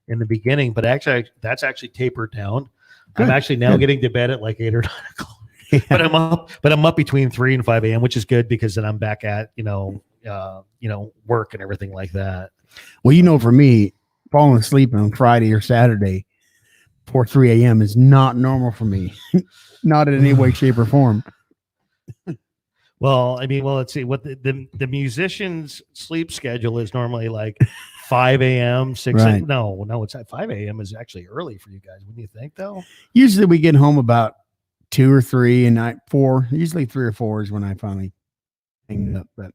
in the beginning, but that's actually tapered down. Good. I'm actually now getting to bed at like 8 or 9 o'clock. Yeah. But I'm up between 3 and 5 a.m., which is good because then I'm back at, work and everything like that. Well, for me, falling asleep on Friday or Saturday before 3 a.m. is not normal for me. Not in any way, shape, or form. Well, let's see what the musician's sleep schedule is normally like 5 a.m., 6 Right. a.m. No, it's at 5 a.m. is actually early for you guys. Wouldn't you think, though? Usually we get home about 2 or 3 and night 4. Usually 3 or 4 is when I finally hang it up. But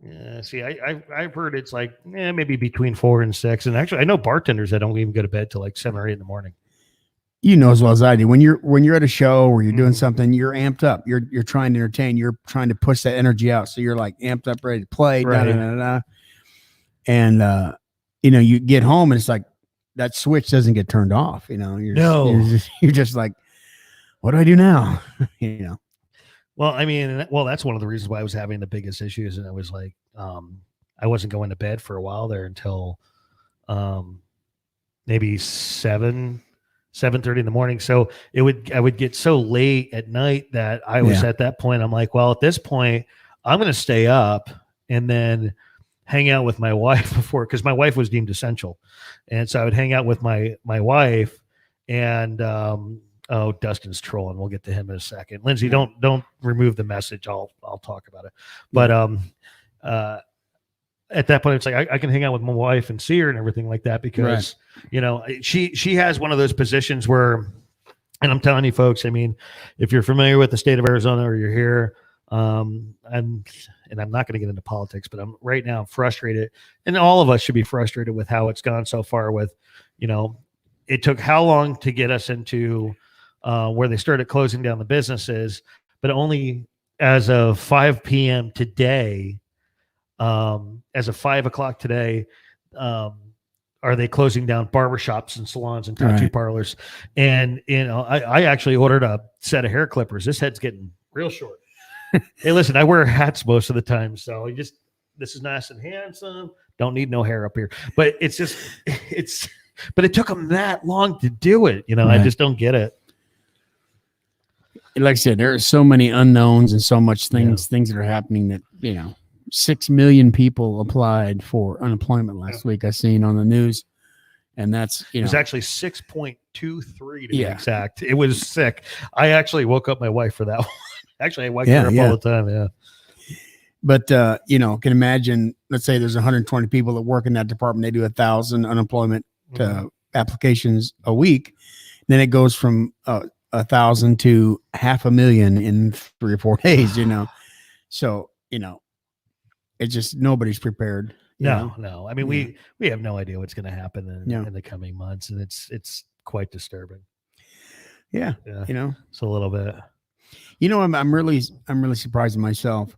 yeah, see, I've heard it's like maybe between 4 and 6. And actually, I know bartenders that don't even go to bed till like 7 or 8 in the morning. as well as I do, when you're at a show or you're doing something, you're amped up. You're trying to entertain. You're trying to push that energy out. So you're like amped up, ready to play. Right. And you get home and it's like that switch doesn't get turned off. You're just like, what do I do now? Well, that's one of the reasons why I was having the biggest issues. And it was like, I wasn't going to bed for a while there until maybe 7:30 in the morning. So I would get so late at night that I was at that point, I'm like, well, at this point, I'm going to stay up and then hang out with my wife because my wife was deemed essential. And so I would hang out with my wife and, Dustin's trolling. We'll get to him in a second. Lindsay, don't remove the message. I'll talk about it. But at that point, it's like I can hang out with my wife and see her and everything like that because she has one of those positions where, and I'm telling you folks, if you're familiar with the state of Arizona or you're here, I'm not going to get into politics, but I'm right now frustrated, and all of us should be frustrated with how it's gone so far. With it took how long to get us into where they started closing down the businesses, but only as of 5 p.m. today, as of 5 o'clock today, are they closing down barbershops and salons and tattoo parlors? And I actually ordered a set of hair clippers. This head's getting real short. Hey, listen, I wear hats most of the time, so this is nice and handsome. Don't need no hair up here, but but it took them that long to do it. I just don't get it. Like I said, there are so many unknowns and so much things that are happening that 6 million people applied for unemployment last week. I seen on the news, and that's it was actually 6.23 to be exact. It was sick. I actually woke up my wife for that one. Actually, I wake her up all the time. Yeah. But, can imagine, let's say there's 120 people that work in that department. They do 1,000 unemployment applications a week. Then it goes from 1,000 to 500,000 in 3 or 4 days, So, it's just nobody's prepared. No. We have no idea what's going to happen in the coming months. And it's quite disturbing. Yeah. It's a little bit. I'm really surprised at myself,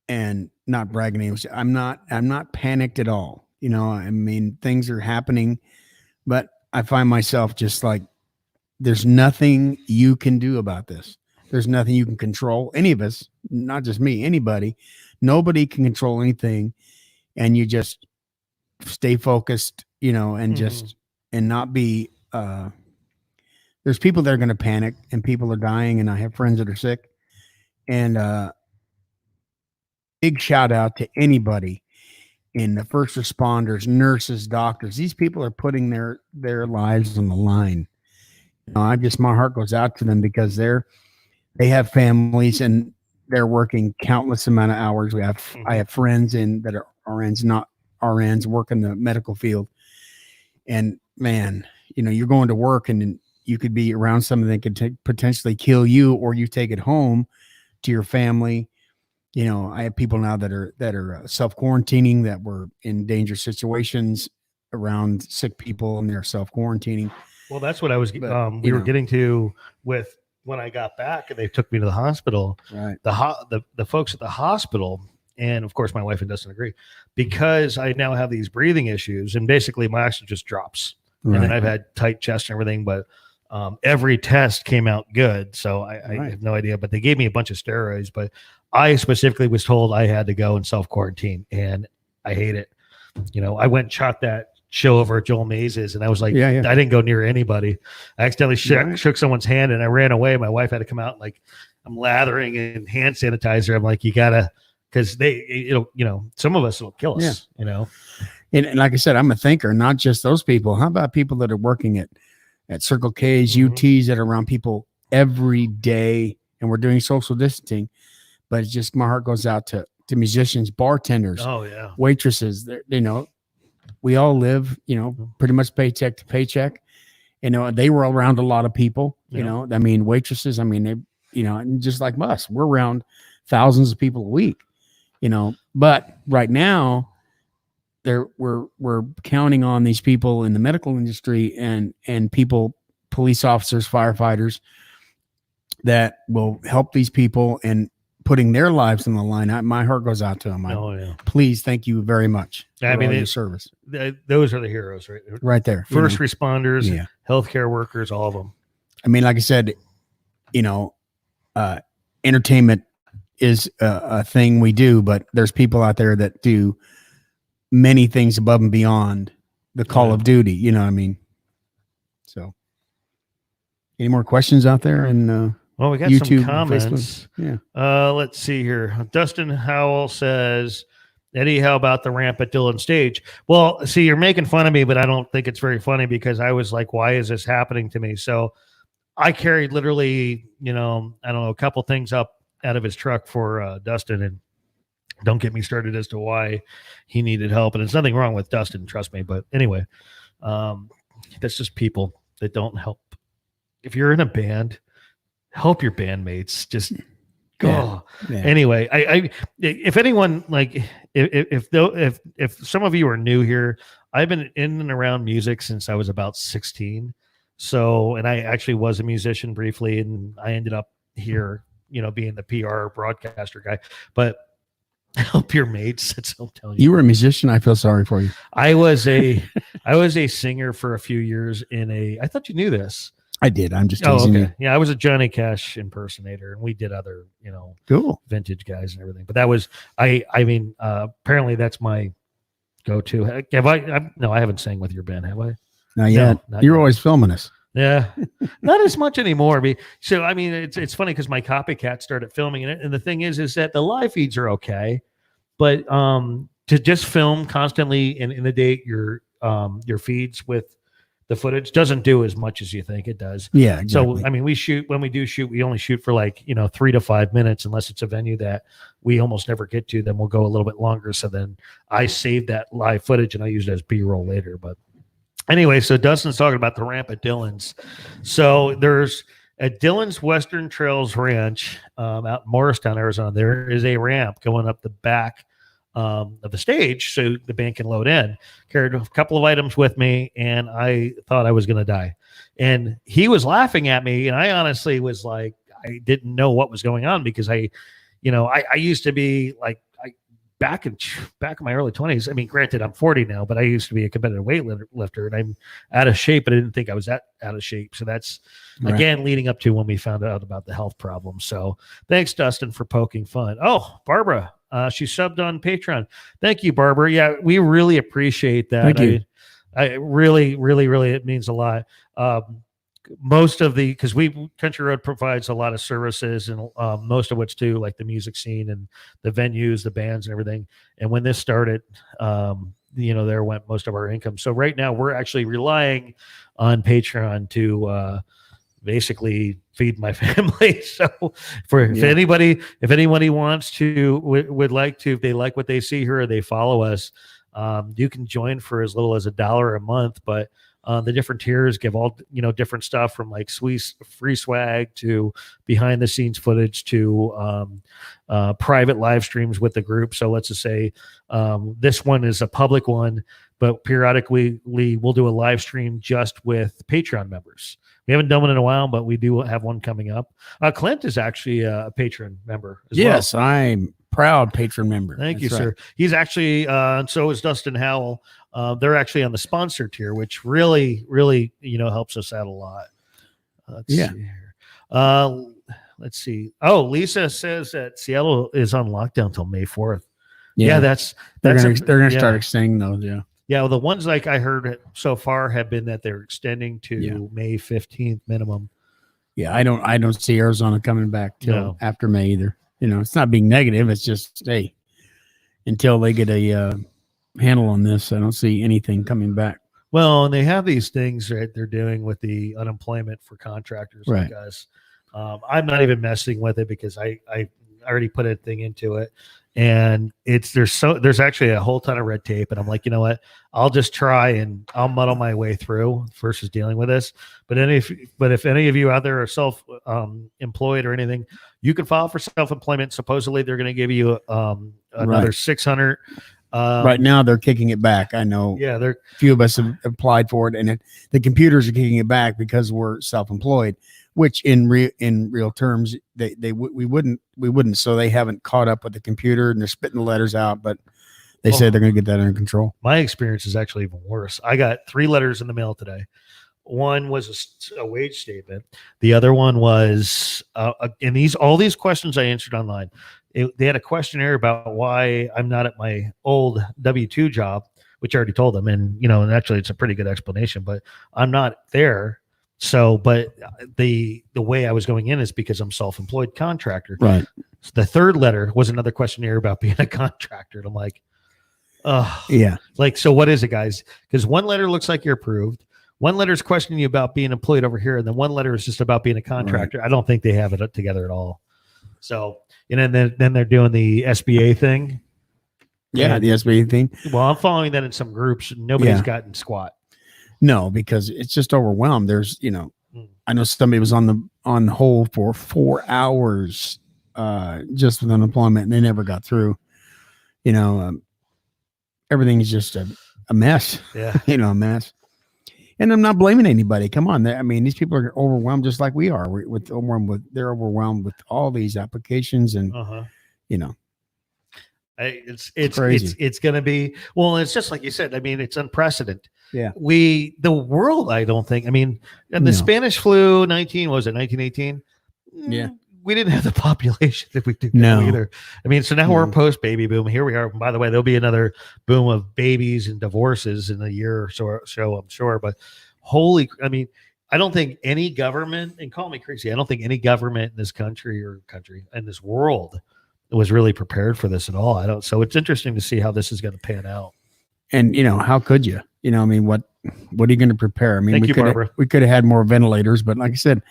and not bragging. I'm not panicked at all. Things are happening, but I find myself just like, there's nothing you can do about this. There's nothing you can control. Any of us, not just me, anybody, nobody can control anything. And you just stay focused, and just, and not be, there's people that are going to panic, and people are dying, and I have friends that are sick. And big shout out to anybody and the first responders, nurses, doctors. These people are putting their lives on the line. My heart goes out to them because they have families and they're working countless amount of hours. I have friends that are RNs, not RNs, work in the medical field. And man, you're going to work and then you could be around something that could potentially kill you, or you take it home to your family. I have people now that are self-quarantining, that were in dangerous situations around sick people, and they're self-quarantining. Well, that's what I was, we were getting to with when I got back and they took me to the hospital, right? The folks at the hospital, and of course my wife and Dustin agree, because I now have these breathing issues and basically my oxygen just drops. Right. And then I've had tight chest and everything, but every test came out good. So I have no idea, but they gave me a bunch of steroids, but I specifically was told I had to go and self-quarantine, and I hate it. I went and shot that show over at Joel Maze's, and I was like, I didn't go near anybody. I accidentally shook someone's hand and I ran away. My wife had to come out, like, I'm lathering in hand sanitizer. I'm like, you gotta, because some of us will kill us, And like I said, I'm a thinker, not just those people. How about people that are working at Circle K's, UTs, that are around people every day, and we're doing social distancing, but it's just, my heart goes out to musicians, bartenders, waitresses. We all live, pretty much paycheck to paycheck. They were around a lot of people, waitresses, and just like us, we're around thousands of people a week, but right now we're counting on these people in the medical industry and people, police officers, firefighters, that will help these people and putting their lives on the line. My heart goes out to them. Please, thank you very much for all your service. Those are the heroes, right there. First responders, healthcare workers, all of them. Like I said, entertainment is a thing we do, but there's people out there that do many things above and beyond the call of duty. So any more questions out there? And well, we got YouTube, some comments. Let's see here. Dustin Howell says, Eddie, how about the ramp at Dillons stage? Well, see, you're making fun of me, but I don't think it's very funny, because I was like, why is this happening to me? So I carried literally, a couple things up out of his truck for Dustin, and don't get me started as to why he needed help. And it's nothing wrong with Dustin, trust me. But anyway, that's just people that don't help. If you're in a band, help your bandmates. Just go. Anyway, I if anyone, like, if some of you are new here, I've been in and around music since I was about 16. So, and I actually was a musician briefly, and I ended up here, being the PR broadcaster guy. But help your mates. That's what I'm telling you. You were a musician. I feel sorry for you. I was a singer for a few years I thought you knew this. I did. I'm just teasing you. Yeah, I was a Johnny Cash impersonator, and we did other, cool vintage guys and everything. But that was, apparently that's my go-to. Have I haven't sang with your band, have I? Not yet. You're always filming us. Yeah, not as much anymore. So, it's funny because my copycat started filming it, and the thing is that the live feeds are okay, but to just film constantly and inundate your feeds with the footage doesn't do as much as you think it does. Yeah, exactly. So, when we do shoot, we only shoot for 3 to 5 minutes, unless it's a venue that we almost never get to. Then we'll go a little bit longer. So then I save that live footage and I use it as B-roll later. But anyway, so Dustin's talking about the ramp at Dillons. So there's at Dillons Western Trails Ranch out in Morristown, Arizona. There is a ramp going up the back of the stage so the band can load in. Carried a couple of items with me, and I thought I was going to die. And he was laughing at me, and I honestly was like, I didn't know what was going on, because I used to be like, back in my early 20s. Granted, I'm 40 now, but I used to be a competitive weightlifter, and I'm out of shape, but I didn't think I was that out of shape. So that's, again, leading up to when we found out about the health problem. So thanks, Dustin, for poking fun. Oh, Barbara, she subbed on Patreon. Thank you, Barbara. Yeah, we really appreciate that. Thank you. I really, really, really, it means a lot. most of the, because Country Road provides a lot of services, and most of which do, like the music scene and the venues, the bands and everything. And when this started, there went most of our income. So right now we're actually relying on Patreon to basically feed my family. So if anybody wants to, would like to, if they like what they see here or they follow us, you can join for as little as $1 a month. But the different tiers give all, different stuff, from like free swag to behind the scenes footage to private live streams with the group. So let's just say this one is a public one, but periodically we'll do a live stream just with Patreon members. We haven't done one in a while, but we do have one coming up. Clint is actually a patron member as well. Yes, I'm proud patron member. Thank you, That's sir. right. He's actually, so is Dustin Howell. They're actually on the sponsor tier, which really, really, helps us out a lot. Let's see here. Let's see. Oh, Lisa says that Seattle is on lockdown till May 4th. Yeah, they're gonna start extending those. Yeah. Yeah, well, the ones like I heard so far have been that they're extending to May 15th minimum. Yeah, I don't see Arizona coming back till after May either. It's not being negative. It's just, hey, until they get a handle on this, I don't see anything coming back. Well, and they have these things that they're doing with the unemployment for contractors like us. I'm not even messing with it because I already put a thing into it. And there's actually a whole ton of red tape, and I'm like, you know what? I'll just try and I'll muddle my way through versus dealing with this. But if any of you out there are self employed or anything, you can file for self-employment. Supposedly they're going to give you another 600. Right now they're kicking it back. I know. Yeah, a few of us have applied for it, and the computers are kicking it back because we're self-employed. Which in real terms, we wouldn't. So they haven't caught up with the computer, and they're spitting the letters out. But they say they're going to get that under control. My experience is actually even worse. I got 3 letters in the mail today. One was a wage statement. The other one was, and all these questions I answered online. They had a questionnaire about why I'm not at my old W-2 job, which I already told them, and and actually it's a pretty good explanation. But I'm not there. So, but the way I was going in is because I'm self-employed contractor. Right. So the third letter was another questionnaire about being a contractor. And I'm like, oh, yeah. Like, so what is it, guys? Because one letter looks like you're approved. One letter is questioning you about being employed over here. And then one letter is just about being a contractor. Right. I don't think they have it together at all. So, and then they're doing the SBA thing. Yeah, the SBA thing. Well, I'm following that in some groups. Nobody's gotten squat. No, because it's just overwhelmed. There's, I know somebody was on hold for 4 hours just with unemployment, and they never got through. Everything is just a mess. Yeah, a mess. And I'm not blaming anybody. Come on, these people are overwhelmed just like we are. They're overwhelmed with all these applications, and it's crazy. It's going to be, well, it's just like you said. It's unprecedented. Yeah. The world, I don't think, and the Spanish flu 1918. Yeah. We didn't have the population that we do now either. So now we're post baby boom. Here we are. By the way, there'll be another boom of babies and divorces in a year or so, I'm sure. But I don't think any government, and call me crazy, I don't think any government in this country in this world was really prepared for this at all. So it's interesting to see how this is going to pan out. And how could you? What are you going to prepare? Thank you, Barbara. We could have had more ventilators, but like I said,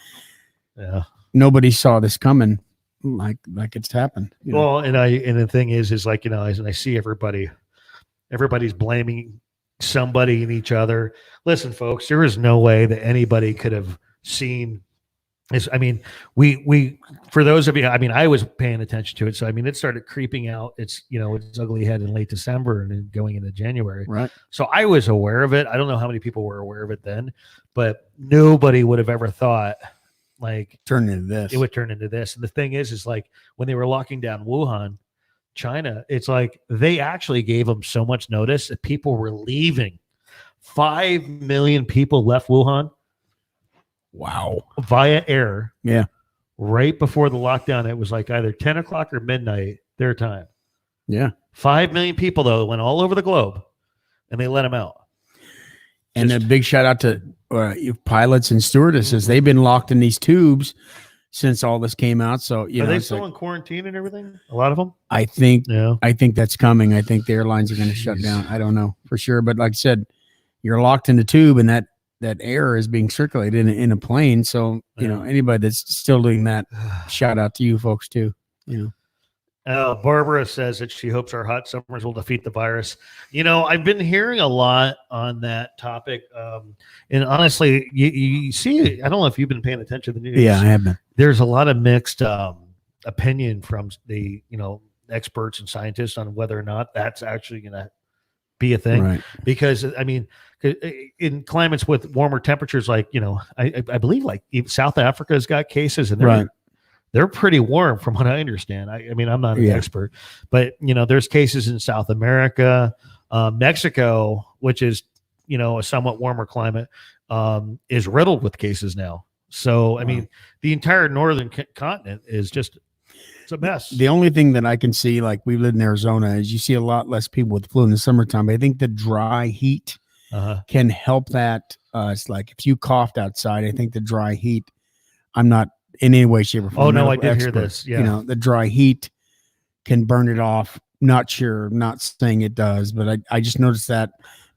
nobody saw this coming like it's happened. Well, and the thing is like, as I see everybody's blaming somebody and each other. Listen, folks, there is no way that anybody could have seen this. We for those of you, I was paying attention to it. So, it started creeping out. It's ugly head in late December and then going into January. Right. So I was aware of it. I don't know how many people were aware of it then, but nobody would have ever thought it would turn into this. And the thing is like when they were locking down Wuhan, China, it's like they actually gave them so much notice that people were leaving. 5 million people left Wuhan. Wow. Via air. Yeah. Right before the lockdown, it was like either 10 o'clock or midnight their time. Yeah. 5 million people, though, went all over the globe, and they let them out. And a big shout out to you pilots and stewardesses. They've been locked in these tubes since all this came out. So, are they still in quarantine and everything? A lot of them? I think Yeah. I think that's coming. I think the airlines are going to shut down. I don't know for sure. But like I said, you're locked in the tube and that air is being circulated in a plane. So, anybody that's still doing that, shout out to you folks too. Barbara says that she hopes our hot summers will defeat the virus. I've been hearing a lot on that topic. And honestly, you see, I don't know if you've been paying attention to the news. Yeah, I have been. There's a lot of mixed opinion from the, experts and scientists on whether or not that's actually going to be a thing. Right. Because, in climates with warmer temperatures, like, I believe like South Africa's got cases and they're pretty warm from what I understand. I'm not an expert, but there's cases in South America, Mexico, which is, a somewhat warmer climate, is riddled with cases now. So, the entire northern continent is just, it's a mess. The only thing that I can see, like we live in Arizona, is you see a lot less people with flu in the summertime. I think the dry heat can help that. It's like if you coughed outside, I think the dry heat, I'm not in any way, shape, or form. Oh, no, I did hear this. Yeah. The dry heat can burn it off. Not sure, not saying it does, but I just noticed that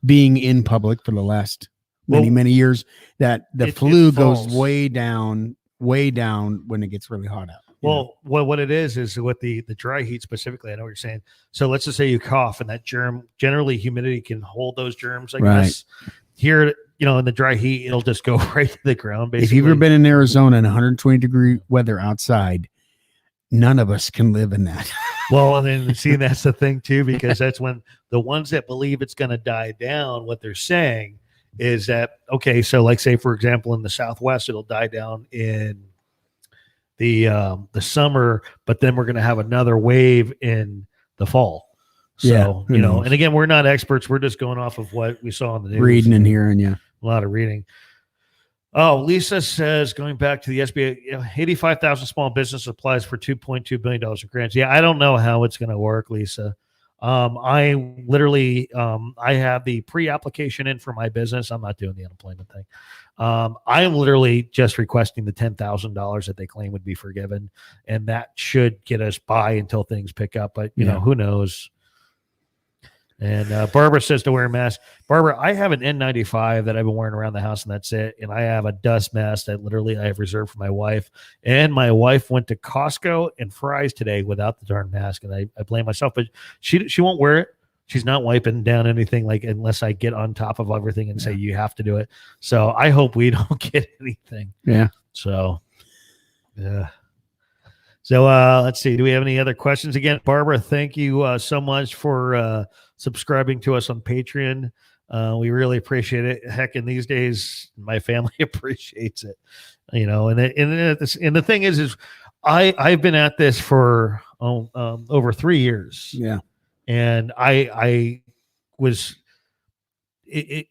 being in public for the last many years, that the flu goes way down when it gets really hot out. Well, what it is with the dry heat specifically, I know what you're saying. So let's just say you cough and that germ, generally humidity can hold those germs, I guess. Here, in the dry heat, it'll just go right to the ground, basically. If you've ever been in Arizona in 120-degree weather outside, none of us can live in that. Well, and then see, that's the thing too, because that's when the ones that believe it's going to die down, what they're saying is that, okay, so like say, for example, in the Southwest, it'll die down in the summer, but then we're going to have another wave in the fall. So, and again, we're not experts. We're just going off of what we saw on the news. Reading and hearing, a lot of reading. Oh, Lisa says, going back to the SBA, 85,000 small business applies for $2.2 billion in grants. Yeah, I don't know how it's going to work, Lisa. I literally, I have the pre-application in for my business. I'm not doing the unemployment thing. I'm literally just requesting the $10,000 that they claim would be forgiven, and that should get us by until things pick up. But who knows? And Barbara says to wear a mask. Barbara, I have an N95 that I've been wearing around the house, and that's it. And I have a dust mask that literally I have reserved for my wife. And my wife went to Costco and Fry's today without the darn mask, and I blame myself. But she won't wear it. She's not wiping down anything, like, unless I get on top of everything and say you have to do it. So I hope we don't get anything. Yeah. So, yeah. So let's see. Do we have any other questions? Again, Barbara, thank you so much for subscribing to us on Patreon. We really appreciate it. Heck, in these days, my family appreciates it. And the thing is I've been at this for over 3 years. Yeah. And I was it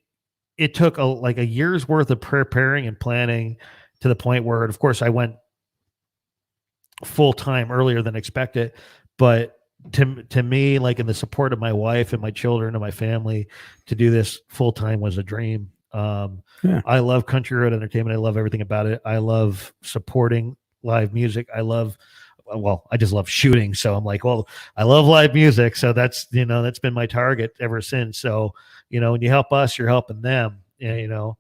took a year's worth of preparing and planning to the point where, of course, I went full time earlier than expected. But to me, like, in the support of my wife and my children and my family, to do this full time was a dream. I love Country Road Entertainment. I love everything about it. I love supporting live music. I just love shooting. So I'm like, well, I love live music. So that's been my target ever since. So, when you help us, you're helping them, and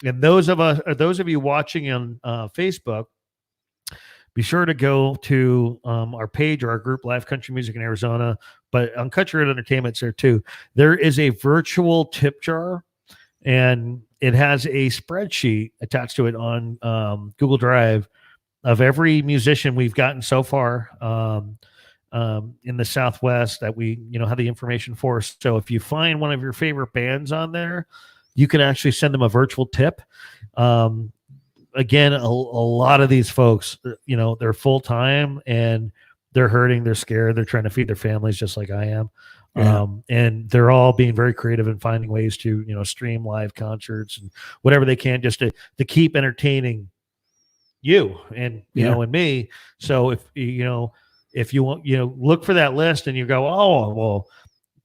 those of you watching on Facebook, be sure to go to our page or our group, Live Country Music in Arizona. But on Country Road Entertainment, there too. There is a virtual tip jar, and it has a spreadsheet attached to it on Google Drive of every musician we've gotten so far in the Southwest that we have the information for. So if you find one of your favorite bands on there, you can actually send them a virtual tip. Again, a lot of these folks, they're full time and they're hurting, they're scared, they're trying to feed their families just like I am. Yeah. And they're all being very creative and finding ways to, stream live concerts and whatever they can just to keep entertaining you and, and me. So if you want, look for that list and you go, oh, well,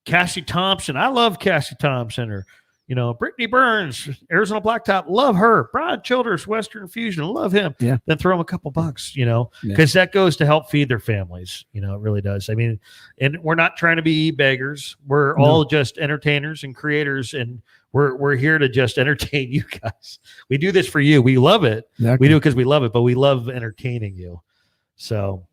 Cassie Thompson, I love Cassie Thompson, or, Brittany Burns, Arizona Blacktop, love her. Brian Childers, Western Fusion, love him. Yeah. Then throw them a couple bucks, because that goes to help feed their families. It really does. I mean, and we're not trying to be beggars. We're all just entertainers and creators, and we're here to just entertain you guys. We do this for you. We love it. Exactly. We do it because we love it, but we love entertaining you. So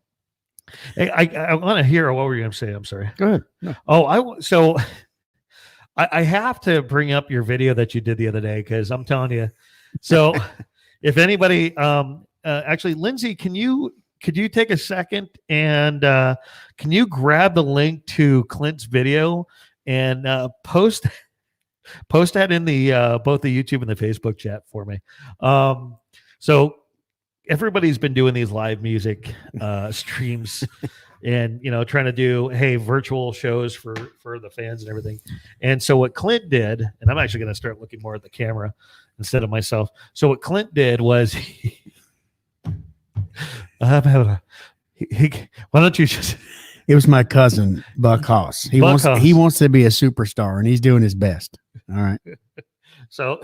hey, I want to hear what were you going to say? I'm sorry. Go ahead. No. So I have to bring up your video that you did the other day, because I'm telling you. So if anybody, actually, Lindsay, could you take a second and can you grab the link to Clint's video and post that in the both the YouTube and the Facebook chat for me? So everybody's been doing these live music streams and trying to do virtual shows for the fans and everything. And so what Clint did, and I'm actually going to start looking more at the camera instead of myself. So what Clint did was why don't you just It was my cousin, Buck Haas. He Buck Haas. wants to be a superstar, and he's doing his best. All right. So,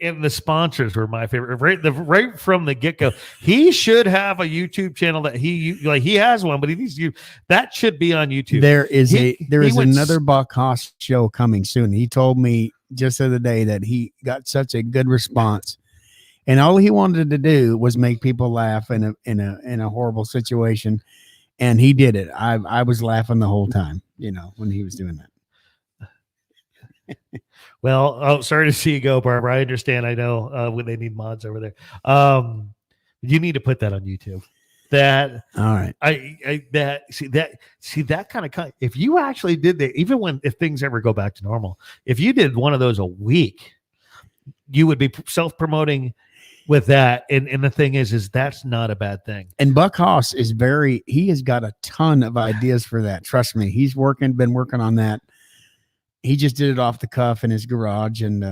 and the sponsors were my favorite. Right from the get go, he should have a YouTube channel that he has one, but he needs to. That should be on YouTube. There is went another Buck Haas show coming soon. He told me just the other day that he got such a good response, and all he wanted to do was make people laugh in a horrible situation, and he did it. I was laughing the whole time, when he was doing that. Well, sorry to see you go, Barbara. I understand. I know when they need mods over there. You need to put that on YouTube. That all right. That kind of if you actually did that, even if things ever go back to normal, if you did one of those a week, you would be self-promoting with that. And the thing is that's not a bad thing. And Buck Haas he has got a ton of ideas for that. Trust me. He's been working on that. He just did it off the cuff in his garage, and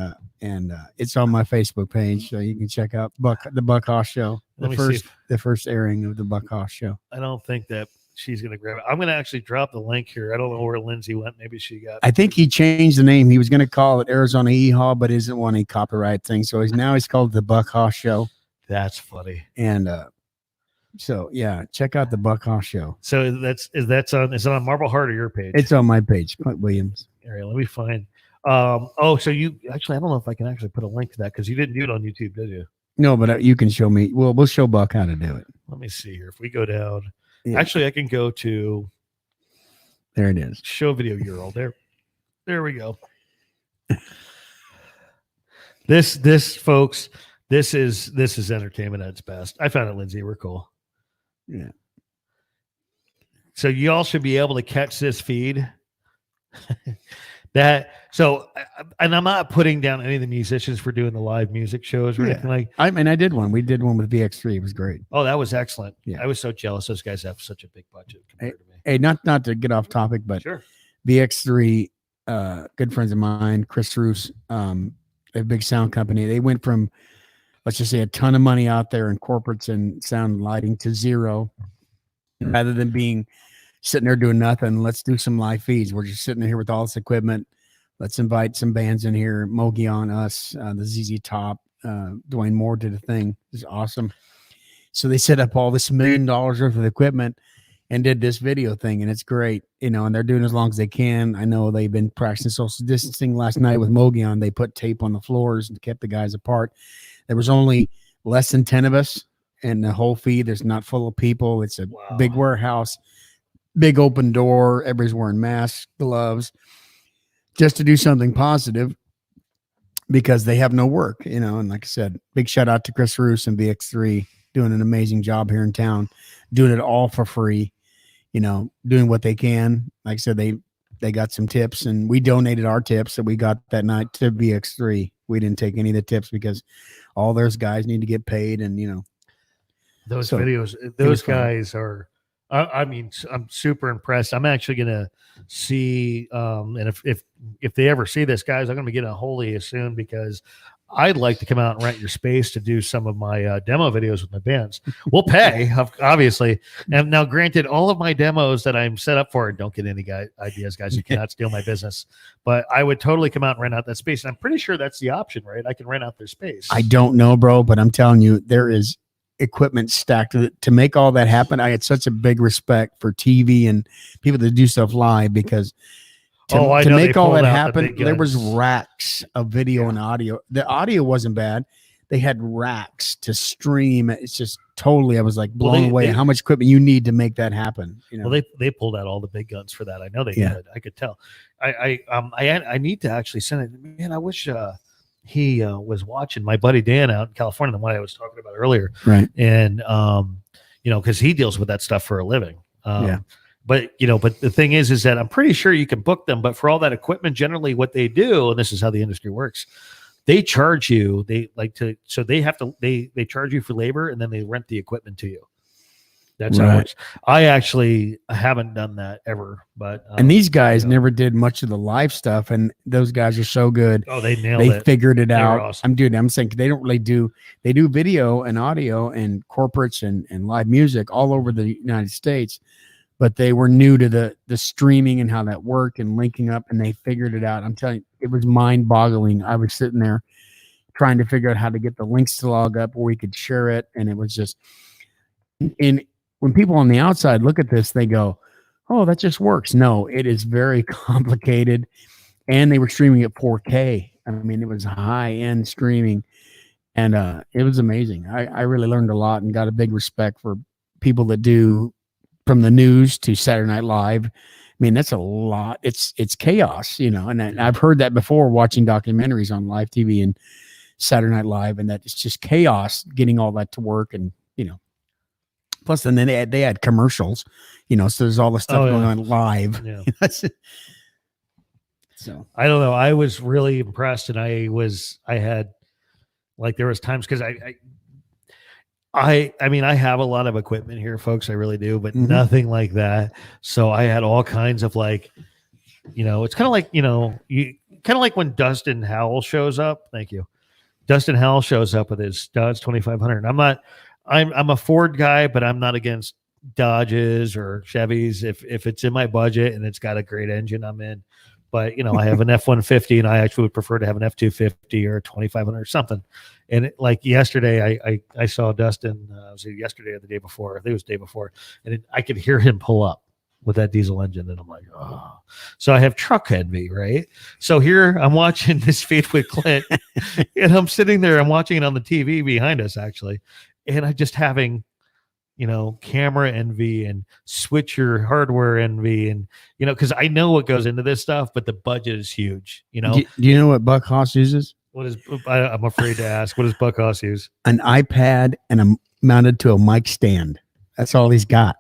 it's on my Facebook page, so you can check out the Buck Haas show. The first airing of the Buck Haas show. I don't think that she's going to grab it. I'm going to actually drop the link here. I don't know where Lindsay went. Maybe she got. I think he changed the name. He was going to call it Arizona Yeehaw, but isn't one a copyright thing. So he's called the Buck Haas Show. That's funny. And so yeah, check out the Buck Haas Show. So is it on Marble Heart or your page? It's on my page, Clint Williams. All right, let me find. So you actually, I don't know if I can actually put a link to that, because you didn't do it on YouTube, did you? No, but you can show me. We'll show Buck how to do it. Let me see here. If we go down, Yeah. actually, I can go to. There it is. Show video URL. There we go. This folks, this is entertainment at its best. I found it, Lindsay. We're cool. Yeah. So you all should be able to catch this feed. And I'm not putting down any of the musicians for doing the live music shows or anything like. I did one. We did one with VX3. It was great. Oh, that was excellent. Yeah. I was so jealous. Those guys have such a big budget compared to me. Hey, not to get off topic, but Sure. VX3, good friends of mine, Chris Roos, a big sound company. They went from, let's just say, a ton of money out there in corporates and sound lighting to zero, rather than being sitting there doing nothing. Let's do some live feeds. We're just sitting here with all this equipment. Let's invite some bands in here. Mogi on us, the ZZ Top, Dwayne Moore did a thing. It's awesome. So they set up all this $1 million worth of equipment and did this video thing, and it's great, and they're doing as long as they can. I know they've been practicing social distancing. Last night with Mogi on, they put tape on the floors and kept the guys apart. There was only less than 10 of us in the whole feed. There's not full of people. It's a big warehouse, big open door. Everybody's wearing masks, gloves, just to do something positive, because they have no work, and like I said, big shout out to Chris Roos and VX3 doing an amazing job here in town, doing it all for free, doing what they can. Like I said, they got some tips, and we donated our tips that we got that night to VX3. We didn't take any of the tips because all those guys need to get paid, and those so videos, those guys are. I'm super impressed. I'm actually gonna see, and if they ever see this, guys, I'm gonna be getting a hold of you soon, because I'd like to come out and rent your space to do some of my demo videos with my bands. We'll pay, obviously. And now, granted, all of my demos that I'm set up for, don't get any ideas, guys. You cannot steal my business. But I would totally come out and rent out that space. And I'm pretty sure that's the option, right? I can rent out their space. I don't know, bro, but I'm telling you, there is equipment stacked to make all that happen. I had such a big respect for TV and people that do stuff live, because to make all that happen, there was racks of video and audio. The audio wasn't bad. They had racks to stream. It's just totally, I was like blown away how much equipment you need to make that happen. You know? Well, they pulled out all the big guns for that. I know they did. I could tell. I need to actually send it. Man, I wish he was watching my buddy Dan out in California, the one I was talking about earlier. Right. And because he deals with that stuff for a living. But the thing is that I'm pretty sure you can book them, but for all that equipment, generally what they do, and this is how the industry works, they charge you. They charge you for labor, and then they rent the equipment to you. That's how it works. I actually haven't done that ever, but and these guys never did much of the live stuff, and those guys are so good. Oh, they nailed it. They figured it out. Awesome. I'm saying they don't really do. They do video and audio and corporates and live music all over the United States. But they were new to the streaming and how that worked and linking up, and they figured it out. I'm telling you, it was mind-boggling. I was sitting there trying to figure out how to get the links to log up where we could share it, and it was just. And when people on the outside look at this, they go, "Oh, that just works." No, it is very complicated, and they were streaming at 4K. I mean, it was high-end streaming, and it was amazing. I really learned a lot and got a big respect for people that do. From the news to Saturday Night Live. I mean, that's a lot. It's chaos, and I've heard that before watching documentaries on live TV and Saturday Night Live, and that it's just chaos getting all that to work. And, plus then they had commercials, so there's all the stuff going on live. Yeah. So I don't know. I was really impressed, and I had there was times because I mean, I have a lot of equipment here, folks. I really do, but nothing like that. So I had all kinds of it's kind of like, when Dustin Howell shows up. Thank you. Dustin Howell shows up with his Dodge 2500. I'm a Ford guy, but I'm not against Dodges or Chevys. If it's in my budget and it's got a great engine, I'm in. But, I have an F-150, and I actually would prefer to have an F-250 or a 2500 or something. And yesterday, I saw Dustin, was it yesterday or the day before? I think it was the day before. And I could hear him pull up with that diesel engine. And I'm like, oh. So I have truck envy, right? So here I'm watching this feed with Clint, and I'm sitting there. I'm watching it on the TV behind us, actually. And I'm just having camera envy and switcher hardware envy, and because I know what goes into this stuff, but the budget is huge. Do you know what Buck Haas uses? I'm afraid to ask. What does Buck Haas use? An iPad and mounted to a mic stand. That's all he's got,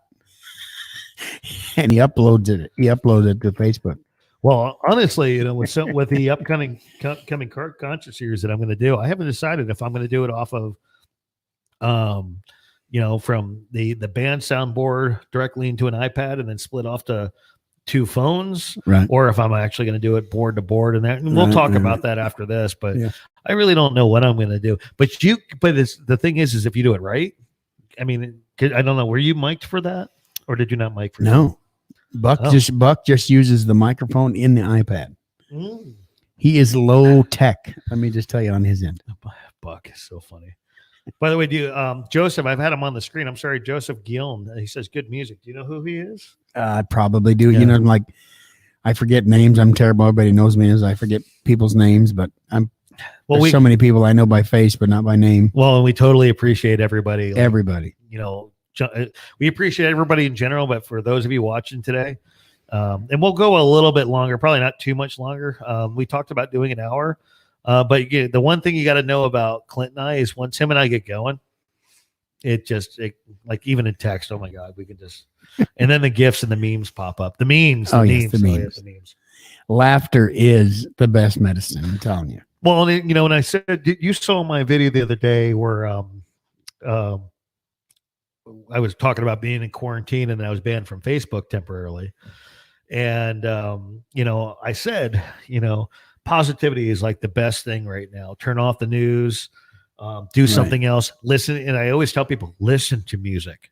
and he uploads it. He uploaded it to Facebook. Well, honestly, with the upcoming car concert series that I'm going to do, I haven't decided if I'm going to do it off of from the band soundboard directly into an iPad and then split off to two phones, right? Or if I'm actually going to do it board to board, and we'll talk about that after this. But I really don't know what I'm going to do. But the thing is if you do it right, I mean, I don't know. Were you mic'd for that, or did you not mic for that? No, Buck just uses the microphone in the iPad. He is low tech. Let me just tell you on his end. Buck is so funny. By the way, Joseph, I've had him on the screen. I'm sorry, Joseph Guillaume. He says good music. Do you know who he is? I probably do. Yeah. I forget names. I'm terrible. Everybody knows me as I forget people's names, but there's so many people I know by face, but not by name. Well, and we totally appreciate everybody. Everybody. We appreciate everybody in general, but for those of you watching today, and we'll go a little bit longer, probably not too much longer. We talked about doing an hour. But the one thing you got to know about Clint and I is once him and I get going, even in text, oh my God, we can just, and then the GIFs and the memes pop up. The memes. The memes. Laughter is the best medicine, I'm telling you. Well, when I said, you saw my video the other day where I was talking about being in quarantine and I was banned from Facebook temporarily. And, I said, positivity is like the best thing right now. Turn off the news, do something else, listen. And I always tell people, listen to music,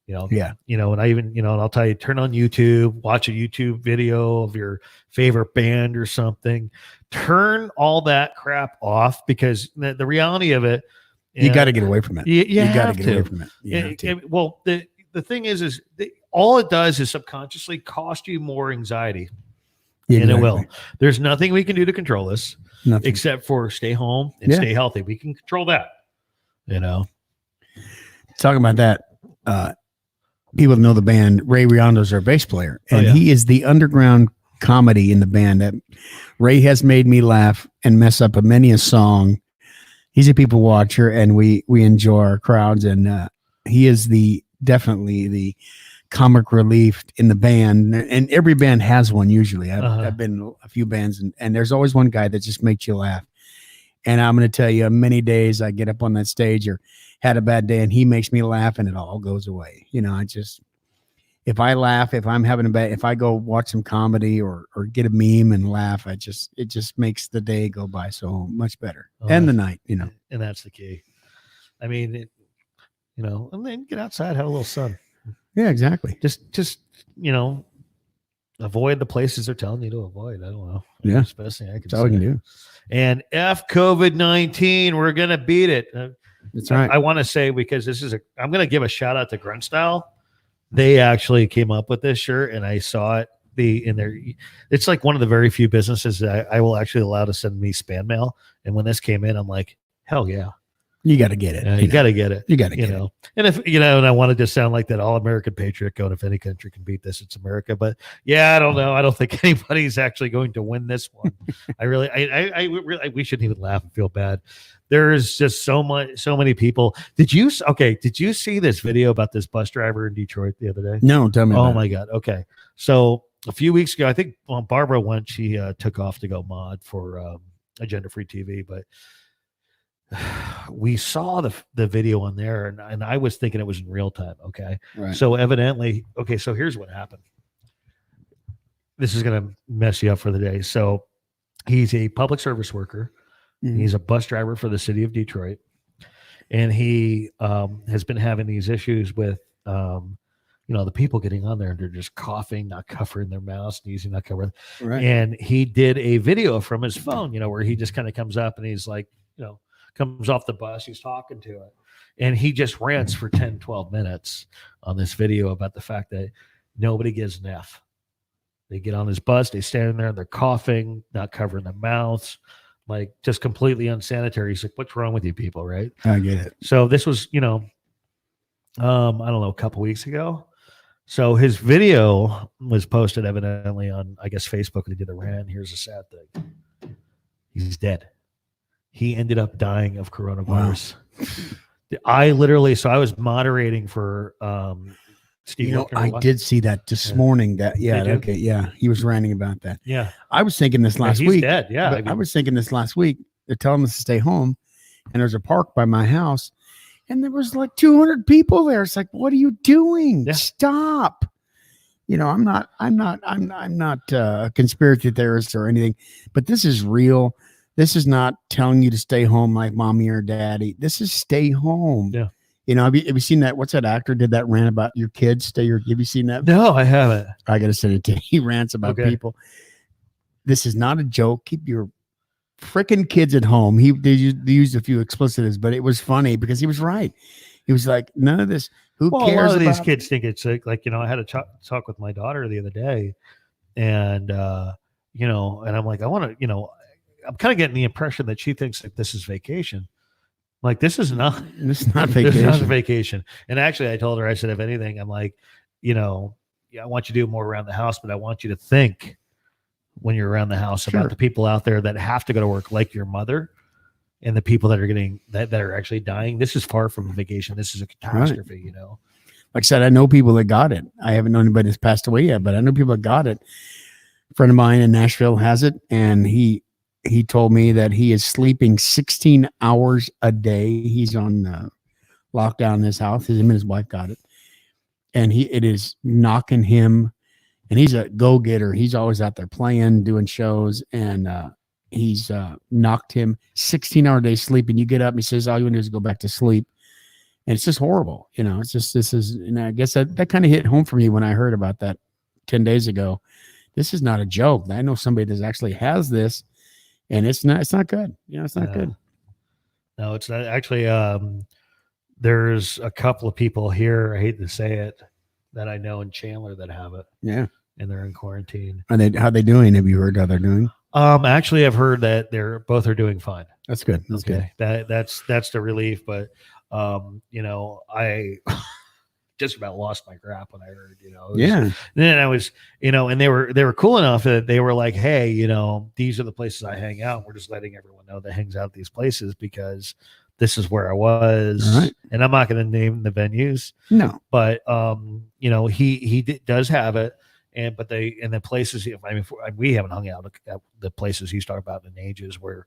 and I even, and I'll tell you, turn on YouTube, watch a YouTube video of your favorite band or something, turn all that crap off, because the reality of it, you got to get away from it. You got to get away from it. Well, the thing is all it does is subconsciously cost you more anxiety. And it will. There's nothing we can do to control this except for stay home and stay healthy. We can control that, Talking about that, people know the band. Ray Riondo's our bass player, and he is the underground comedy in the band. That Ray has made me laugh and mess up many a song. He's a people watcher, and we enjoy our crowds, and he is definitely the comic relief in the band, and every band has one. Usually I've been in a few bands, and there's always one guy that just makes you laugh. And I'm going to tell you, many days I get up on that stage or had a bad day and he makes me laugh and it all goes away. If I laugh, if I'm having if I go watch some comedy or get a meme and laugh, it just makes the day go by so much better. And the night, And that's the key. I mean, and then get outside, have a little sun. Yeah, exactly. Just avoid the places they're telling you to avoid. I don't know. Yeah, that's the best thing I can. That's all we can do. And F COVID-19, we're gonna beat it. That's right. I want to say, because I'm gonna give a shout out to Grunt Style. They actually came up with this shirt, and I saw it. It's like one of the very few businesses that I will actually allow to send me spam mail. And when this came in, I'm like, hell yeah. You got to get it. You got to get it. You got to get it. And if, and I wanted to sound like that all-American patriot going, if any country can beat this, it's America. But I don't know. I don't think anybody's actually going to win this one. We shouldn't even laugh and feel bad. There's just so many people. Did you see this video about this bus driver in Detroit the other day? No, tell me. Oh my God. Okay. So a few weeks ago, I think Barbara went, she took off to go mod for Agenda Free TV, but we saw the video on there, and I was thinking it was in real time. Okay. Right. So evidently, so here's what happened. This is going to mess you up for the day. So he's a public service worker. Mm-hmm. He's a bus driver for the city of Detroit. And he has been having these issues with, the people getting on there and they're just coughing, not covering their mouths, sneezing, not covering. Right. And he did a video from his phone, where he just kind of comes up and he's like, comes off the bus, he's talking to it, and he just rants for 10, 12 minutes on this video about the fact that nobody gives an F. They get on his bus, they stand there and they're coughing, not covering their mouths, like just completely unsanitary. He's like, what's wrong with you people, right? I get it. So this was, I don't know, a couple weeks ago. So his video was posted evidently on, I guess, Facebook, and he did a rant. Here's the sad thing. He's dead. He ended up dying of coronavirus. Wow. I was moderating for Steve. I did see that this morning. He was ranting about that. Yeah, I was thinking this last he's week. Dead. Yeah, I was thinking this last week. They're telling us to stay home, and there's a park by my house, and there was like 200 people there. It's like, what are you doing? Yeah. Stop. I'm not a conspiracy theorist or anything, but this is real. This is not telling you to stay home like mommy or daddy. This is stay home. Yeah. Have you seen that? What's that actor did that rant about your kids? Have you seen that? No, I haven't. I got to send it to you. He rants about people. This is not a joke. Keep your freaking kids at home. They used a few explicitives, but it was funny because he was right. He was like, none of this. Who cares? A lot of these kids think it's like, I had a talk with my daughter the other day, and, and I'm like, I want to, I'm kind of getting the impression that she thinks that this is vacation. Like, this is not vacation. This is not vacation. And actually, I told her, I said, if anything, I'm like, I want you to do more around the house, but I want you to think when you're around the house about the people out there that have to go to work, like your mother, and the people that are getting that are actually dying. This is far from a vacation. This is a catastrophe, Like I said, I know people that got it. I haven't known anybody that's passed away yet, but I know people that got it. A friend of mine in Nashville has it, and he told me that he is sleeping 16 hours a day. He's on lockdown in his house. Him and his wife got it. And it is knocking him. And he's a go-getter. He's always out there playing, doing shows. And he's knocked him 16-hour days sleep, and you get up and he says all you want to do is go back to sleep, and it's just horrible. It's just this is, and I guess that kind of hit home for me when I heard about that 10 days ago. This is not a joke. I know somebody that actually has this, and it's not good. It's not good. No, it's not actually. There's a couple of people here, I hate to say it, that I know in Chandler that have it. Yeah. And they're in quarantine. How they doing? Have you heard how they're doing? Actually, I've heard that both are doing fine. That's good. That's good. That's the relief. But I just about lost my crap when I heard, Then I was, and they were cool enough that they were like, hey, these are the places I hang out. We're just letting everyone know that hangs out at these places because this is where I was. Right. And I'm not going to name the venues. No. But he does have it. And the places, we haven't hung out at the places he's talking about in ages where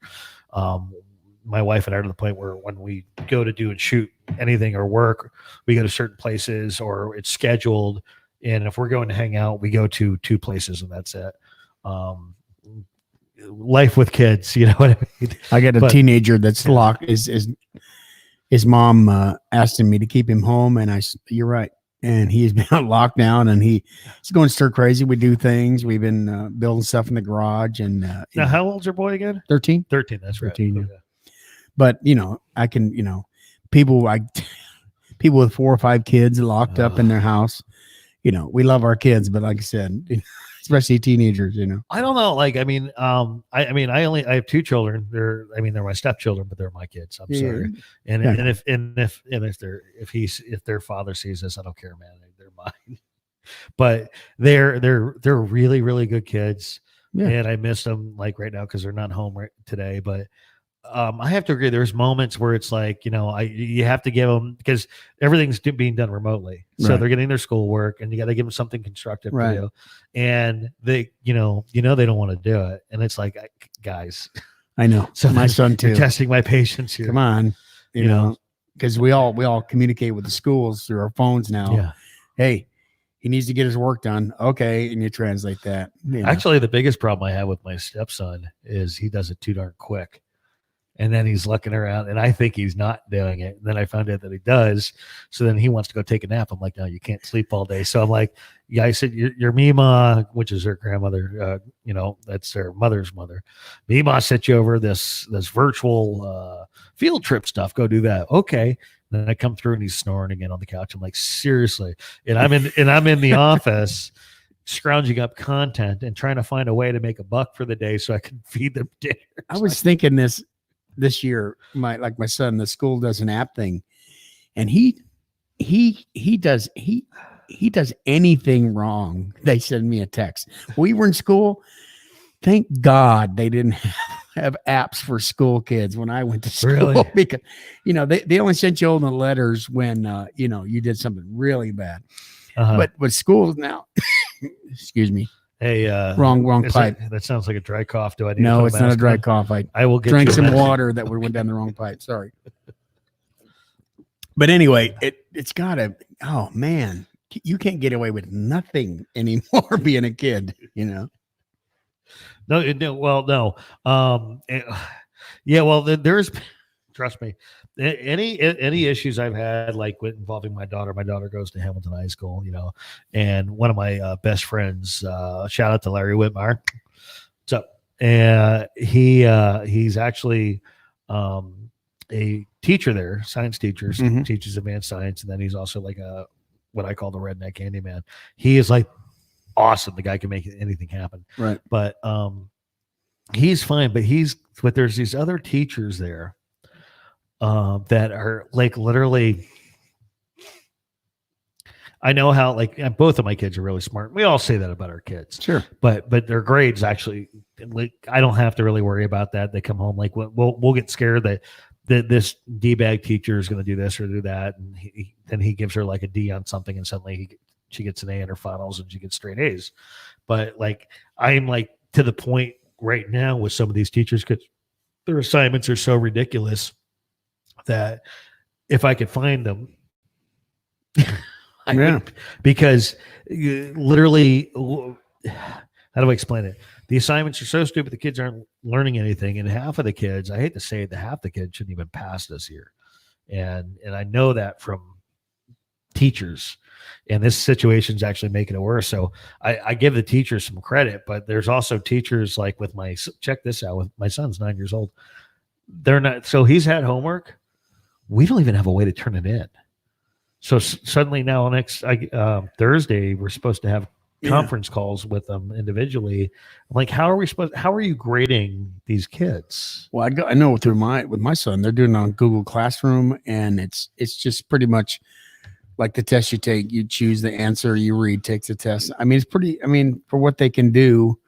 my wife and I are to the point where when we go to do and shoot anything or work, we go to certain places or it's scheduled. And if we're going to hang out, we go to 2 places and that's it. Life with kids, you know what I mean? I got a teenager that's locked. His mom asked me to keep him home, and you're right. And he's been on lockdown, and he's going stir crazy. We do things. We've been building stuff in the garage. And now, how old's your boy again? 13. 13. That's right. 13, yeah. Okay. But I can, people with 4 or 5 kids locked up in their house. We love our kids, but like I said, especially teenagers. I don't know. Like, I have 2 children. They're my stepchildren, but they're my kids. I'm sorry. And if their father sees this, I don't care, man. They're mine. But they're really, really good kids. Yeah. And I miss them like right now because they're not home today. But I have to agree. There's moments where it's like, you have to give them because everything's being done remotely. So they're getting their schoolwork and you got to give them something constructive to do. And they, they don't want to do it. And it's like, guys, I know. So my son too. Testing my patience here. Come on, because we all communicate with the schools through our phones now. Yeah. Hey, he needs to get his work done. Okay. And you translate that. Actually, the biggest problem I have with my stepson is he does it too darn quick. And then he's looking around, and I think he's not doing it. And then I found out that he does. So then he wants to go take a nap. I'm like, no, you can't sleep all day. So I'm like, yeah, I said, your Mima, which is her grandmother, that's her mother's mother. Mima sent you over this virtual field trip stuff. Go do that. Okay. And then I come through and he's snoring again on the couch. I'm like, seriously. And I'm in the office scrounging up content and trying to find a way to make a buck for the day so I can feed them dinner. I was thinking this year, my son, the school does an app thing, and he does anything wrong, they send me a text. We were in school. Thank God they didn't have apps for school kids when I went to school. Really? Because they only sent you all the letters when you did something really bad. But with schools now, excuse me. Hey, wrong pipe. That sounds like a dry cough. Do I need No, to it's not a dry cough. I will get drank some water that went down the wrong pipe. Sorry. But anyway, it's gotta, oh man, you can't get away with nothing anymore being a kid, No. Well, no. Yeah, well, there's, trust me, any issues I've had, like involving my daughter goes to Hamilton High School, and one of my best friends, shout out to Larry Whitmire. So, he's actually a teacher there, science teacher, teaches advanced science. And then he's also like what I call the redneck handyman. He is like awesome. The guy can make anything happen. Right. But, he's fine, but there's these other teachers there that are like literally, I know how like both of my kids are really smart. We all say that about our kids, sure, but their grades actually, like, I don't have to really worry about that. They come home like we'll get scared that this D-bag teacher is going to do this or do that, and then he gives her like a D on something, and suddenly she gets an A in her finals and she gets straight A's. But like I'm like to the point right now with some of these teachers because their assignments are so ridiculous that if I could find them, I would, because literally, how do I explain it? the assignments are so stupid, the kids aren't learning anything. And half of the kids, I hate to say it, half the kids shouldn't even pass this year. And I know that from teachers, and this situation is actually making it worse. So I give the teachers some credit, but there's also teachers like with check this out, with my son's 9 years old. They're not, so he's had homework. We don't even have a way to turn it in. So suddenly now next Thursday, we're supposed to have conference calls with them individually. I'm like, how are you grading these kids? Well, I know with my son, they're doing it on Google Classroom, and it's just pretty much like the test you take. You choose the answer, you read, take the test. I mean, for what they can do,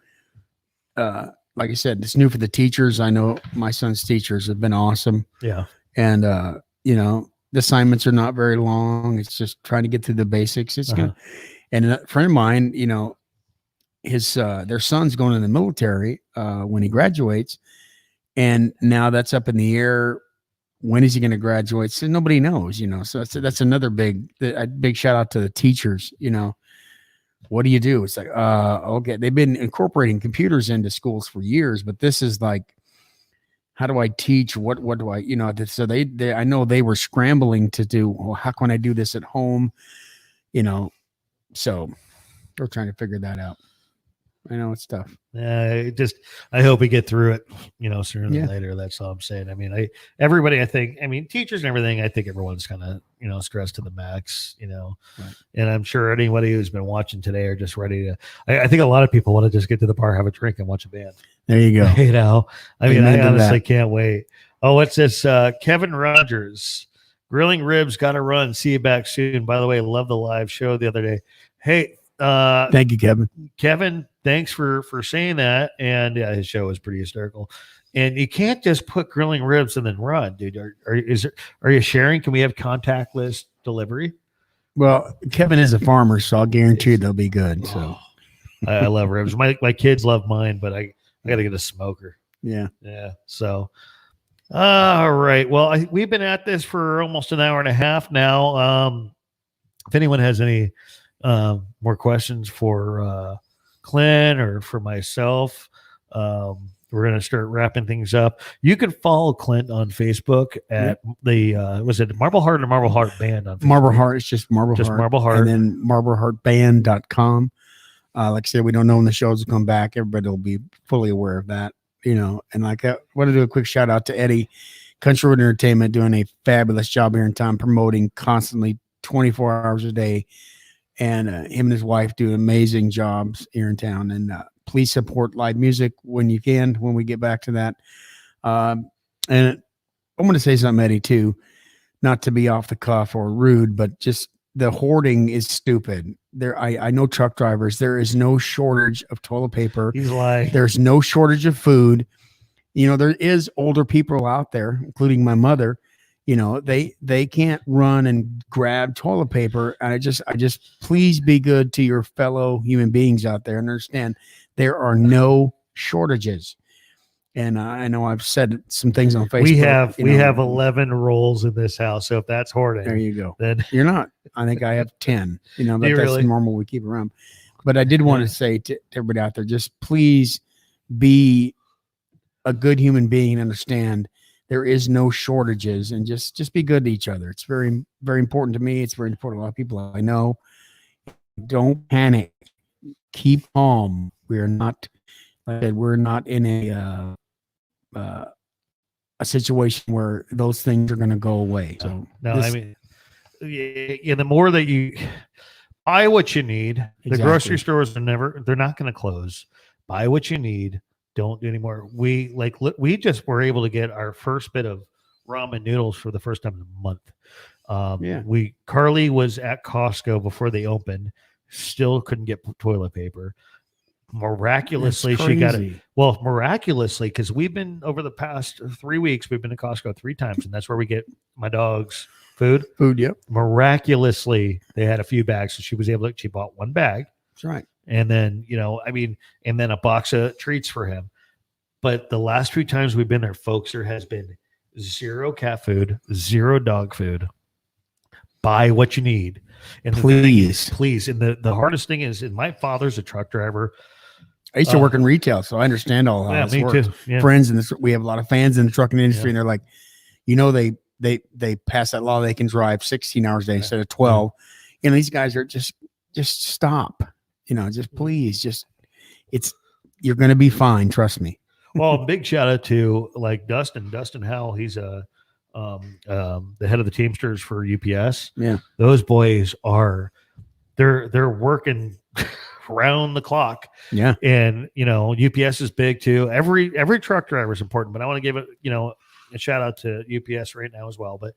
like I said, it's new for the teachers. I know my son's teachers have been awesome. Yeah. And, the assignments are not very long. It's just trying to get through the basics. It's good. And a friend of mine, their son's going in the military when he graduates. And now that's up in the air. When is he going to graduate? So nobody knows, so that's another big shout out to the teachers. What do you do? It's like, okay. They've been incorporating computers into schools for years, but this is like, how do I teach? What do I, so they I know they were scrambling to do, well, how can I do this at home? So we're trying to figure that out. I know it's tough. I hope we get through it, sooner than later. That's all I'm saying. I mean, teachers and everything, I think everyone's kind of, stressed to the max, Right. And I'm sure anybody who's been watching today are just ready to, I think a lot of people want to just get to the bar, have a drink and watch a band. There you go. I honestly can't wait. Oh, what's this? Kevin Rogers, grilling ribs, got to run. See you back soon. By the way, love the live show the other day. Hey, thank you, Kevin. Kevin, thanks for saying that. And yeah, his show is pretty hysterical. And you can't just put grilling ribs and then run, dude. Are you sharing? Can we have contactless delivery? Well, Kevin is a farmer, so I'll guarantee they'll be good. So I love ribs. My kids love mine, but I got to get a smoker. Yeah. So, all right. Well, we've been at this for almost an hour and a half now. If anyone has any more questions for Clint or for myself, we're going to start wrapping things up. You can follow Clint on Facebook at was it Marble Heart or Marble Heart Band on Facebook? Marble Heart. It's just Marble Heart. Marble Heart. And then marbleheartband.com. Like I said, we don't know when the shows will come back. Everybody will be fully aware of that, and like I want to do a quick shout out to Eddie, Country Road Entertainment, doing a fabulous job here in town, promoting constantly 24 hours a day. And him and his wife do amazing jobs here in town. And please support live music when you can, when we get back to that. And I'm going to say something, Eddie, too, not to be off the cuff or rude, but just the hoarding is stupid. I know truck drivers. There is no shortage of toilet paper. He's like, there's no shortage of food. There is older people out there, including my mother. They can't run and grab toilet paper. And I just please be good to your fellow human beings out there and understand there are no shortages. And I know I've said some things on Facebook. We have 11 rolls in this house. So if that's hoarding, there you go. Then you're not. I think I have 10. That's really? normal. We keep around. But I did want to say to everybody out there, just please be a good human being and understand there is no shortages, and just be good to each other. It's very, very important to me. It's very important to a lot of people I know. Don't panic. Keep calm. We're not in a situation where those things are going to go away. So the more that you buy what you need, the grocery stores they're not going to close. Buy what you need. Don't do anymore. We just were able to get our first bit of ramen noodles for the first time in a month. Carly was at Costco before they opened, still couldn't get toilet paper. Miraculously, she got it. Well, miraculously, because we've been over the past 3 weeks, we've been to Costco 3 times, and that's where we get my dog's food. Yep. Miraculously, they had a few bags, so she bought 1 bag. That's right. And then, and then a box of treats for him. But the last few times we've been there, folks, there has been 0 cat food, 0 dog food. Buy what you need. And please. And the hardest thing is, and my father's a truck driver. I used to work in retail, so I understand all how Yeah, this me works. too. Yeah. Friends, and we have a lot of fans in the trucking industry, Yeah. and they're like, they pass that law, they can drive 16 hours a day instead of 12. These guys are just stop. Just please, you're going to be fine. Trust me. Well, big shout out to like Dustin Howell. He's the head of the Teamsters for UPS. Yeah. Those boys they're working round the clock. Yeah. And UPS is big too. Every truck driver is important, but I want to give it, a shout out to UPS right now as well. But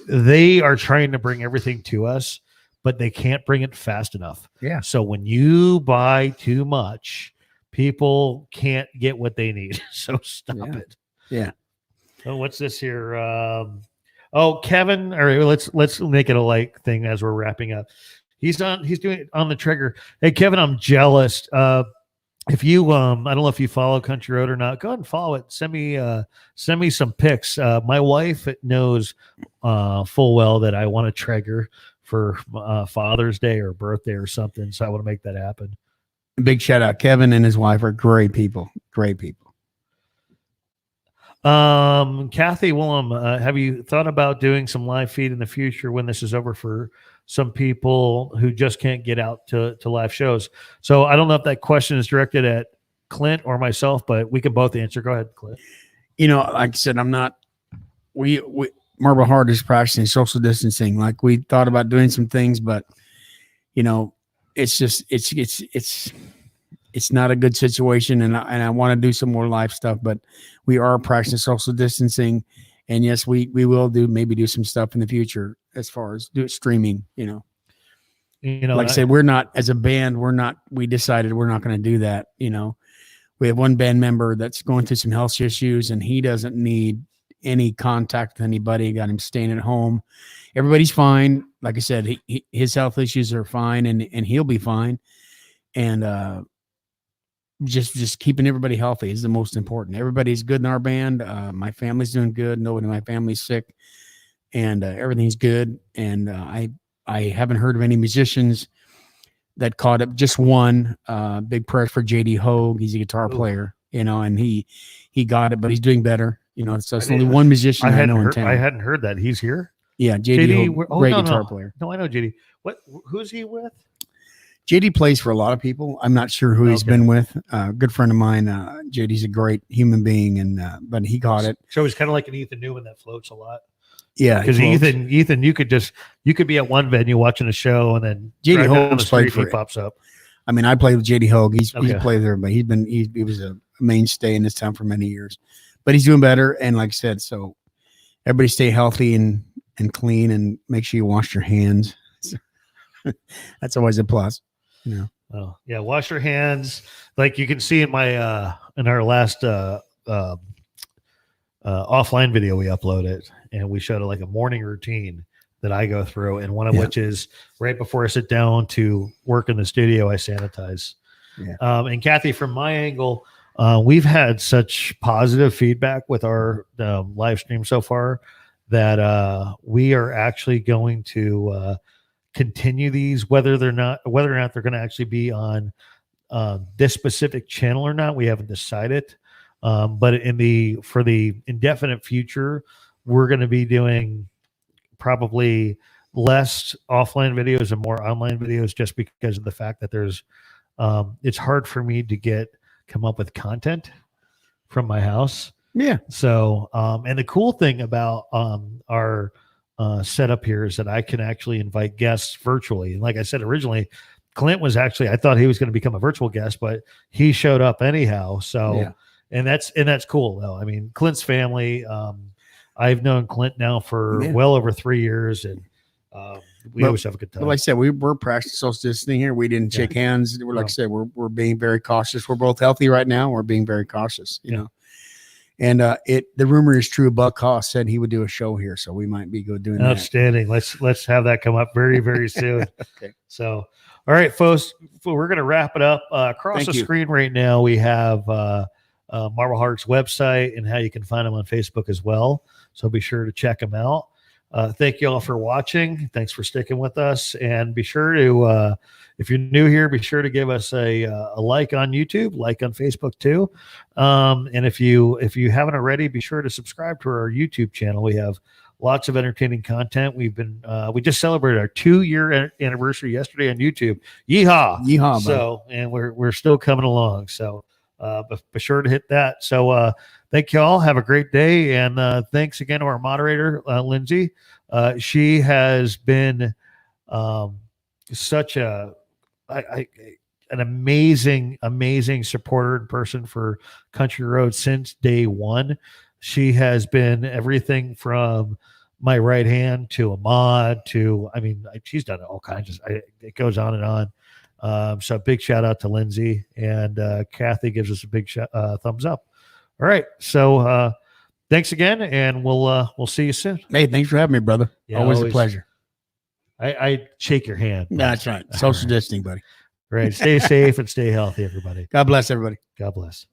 they are trying to bring everything to us, but they can't bring it fast enough. Yeah. So when you buy too much, people can't get what they need. So stop it. Yeah. So what's this here? Kevin, all right, let's make it a light thing as we're wrapping up. He's doing it on the trigger. Hey, Kevin, I'm jealous. If you, I don't know if you follow Country Road or not, go ahead and follow it. Send me some pics. My wife knows full well that I want a Traeger for Father's Day or birthday or something. So I want to make that happen. Big shout out. Kevin and his wife are great people. Great people. Kathy Willem, have you thought about doing some live feed in the future when this is over for some people who just can't get out to live shows? So I don't know if that question is directed at Clint or myself, but we can both answer. Go ahead, Clint. Like I said, I'm not, we Marble Heart is practicing social distancing. Like we thought about doing some things, but it's just, it's not a good situation. And I want to do some more live stuff, but we are practicing social distancing. And yes, we will do some stuff in the future as far as streaming, like I said, we're not, as a band, we decided we're not going to do that. We have one band member that's going through some health issues and he doesn't need any contact with anybody. Got him staying at home. Everybody's fine. Like I said, his health issues are fine and he'll be fine. And, just keeping everybody healthy is the most important. Everybody's good in our band. My family's doing good. Nobody in my family's sick, and everything's good. And I haven't heard of any musicians that caught up. Just one. Big prayers for JD Hogue. He's a guitar player, and he got it, but he's doing better. So it's only one musician I know in town. I hadn't heard that. He's here. Yeah, JD Hogue, great guitar player. No, I know JD. Who's he with? JD plays for a lot of people. I'm not sure who he's been with. Good friend of mine. JD's a great human being, and but he got it. So he's kind of like an Ethan Newman that floats a lot. Yeah, because Ethan, you could be at one venue watching a show, and then JD Hogue's played for he pops up. I mean, I played with JD Hogue. He's played with everybody. He was a mainstay in this town for many years, but he's doing better. And like I said, so everybody stay healthy and clean, and make sure you wash your hands. That's always a plus. Oh yeah, wash your hands. Like you can see in my in our last offline video we uploaded, and we showed like a morning routine that I go through, and one of which is right before I sit down to work in the studio, I sanitize. Yeah. And Kathy, from my angle, we've had such positive feedback with our live stream so far that we are actually going to continue these, whether or not they're going to actually be on this specific channel or not. We haven't decided, but for the indefinite future, we're going to be doing probably less offline videos and more online videos, just because of the fact that there's it's hard for me to come up with content from my house. Yeah. So and the cool thing about our setup here is that I can actually invite guests virtually. And like I said originally, Clint was actually, I thought he was going to become a virtual guest, but he showed up anyhow. So and that's cool though. I mean, Clint's family, I've known Clint now for well over 3 years, and we always have a good time. But like I said, we're practicing social distancing here. We didn't shake hands. Like I said, we're being very cautious. We're both healthy right now. We're being very cautious, you know. And the rumor is true. Buck Haas said he would do a show here, so we might be doing that. Outstanding. Let's have that come up very, very soon. Okay. So, all right, folks, we're going to wrap it up. Across the screen right now, we have Marble Heart's website and how you can find them on Facebook as well. So be sure to check them out. thank you all for watching. Thanks for sticking with us, and be sure to, if you're new here, be sure to give us a like on YouTube, like on Facebook too. And if you haven't already, be sure to subscribe to our YouTube channel. We have lots of entertaining content. We just celebrated our 2-year anniversary yesterday on YouTube. Yeehaw! Yeehaw, So, and we're still coming along. So, but be sure to hit that. So, thank you all. Have a great day. And thanks again to our moderator, Lindsay. She has been such an amazing supporter in person for Country Road since day one. She has been everything from my right hand to a mod to, she's done all kinds of, it goes on and on. So big shout out to Lindsay, and Kathy gives us a big thumbs up. All right. So thanks again, and we'll see you soon. Hey, thanks for having me, brother. Yeah, always a pleasure. I shake your hand. That's right. Social distancing, buddy. Right. Stay safe and stay healthy, everybody. God bless everybody. God bless.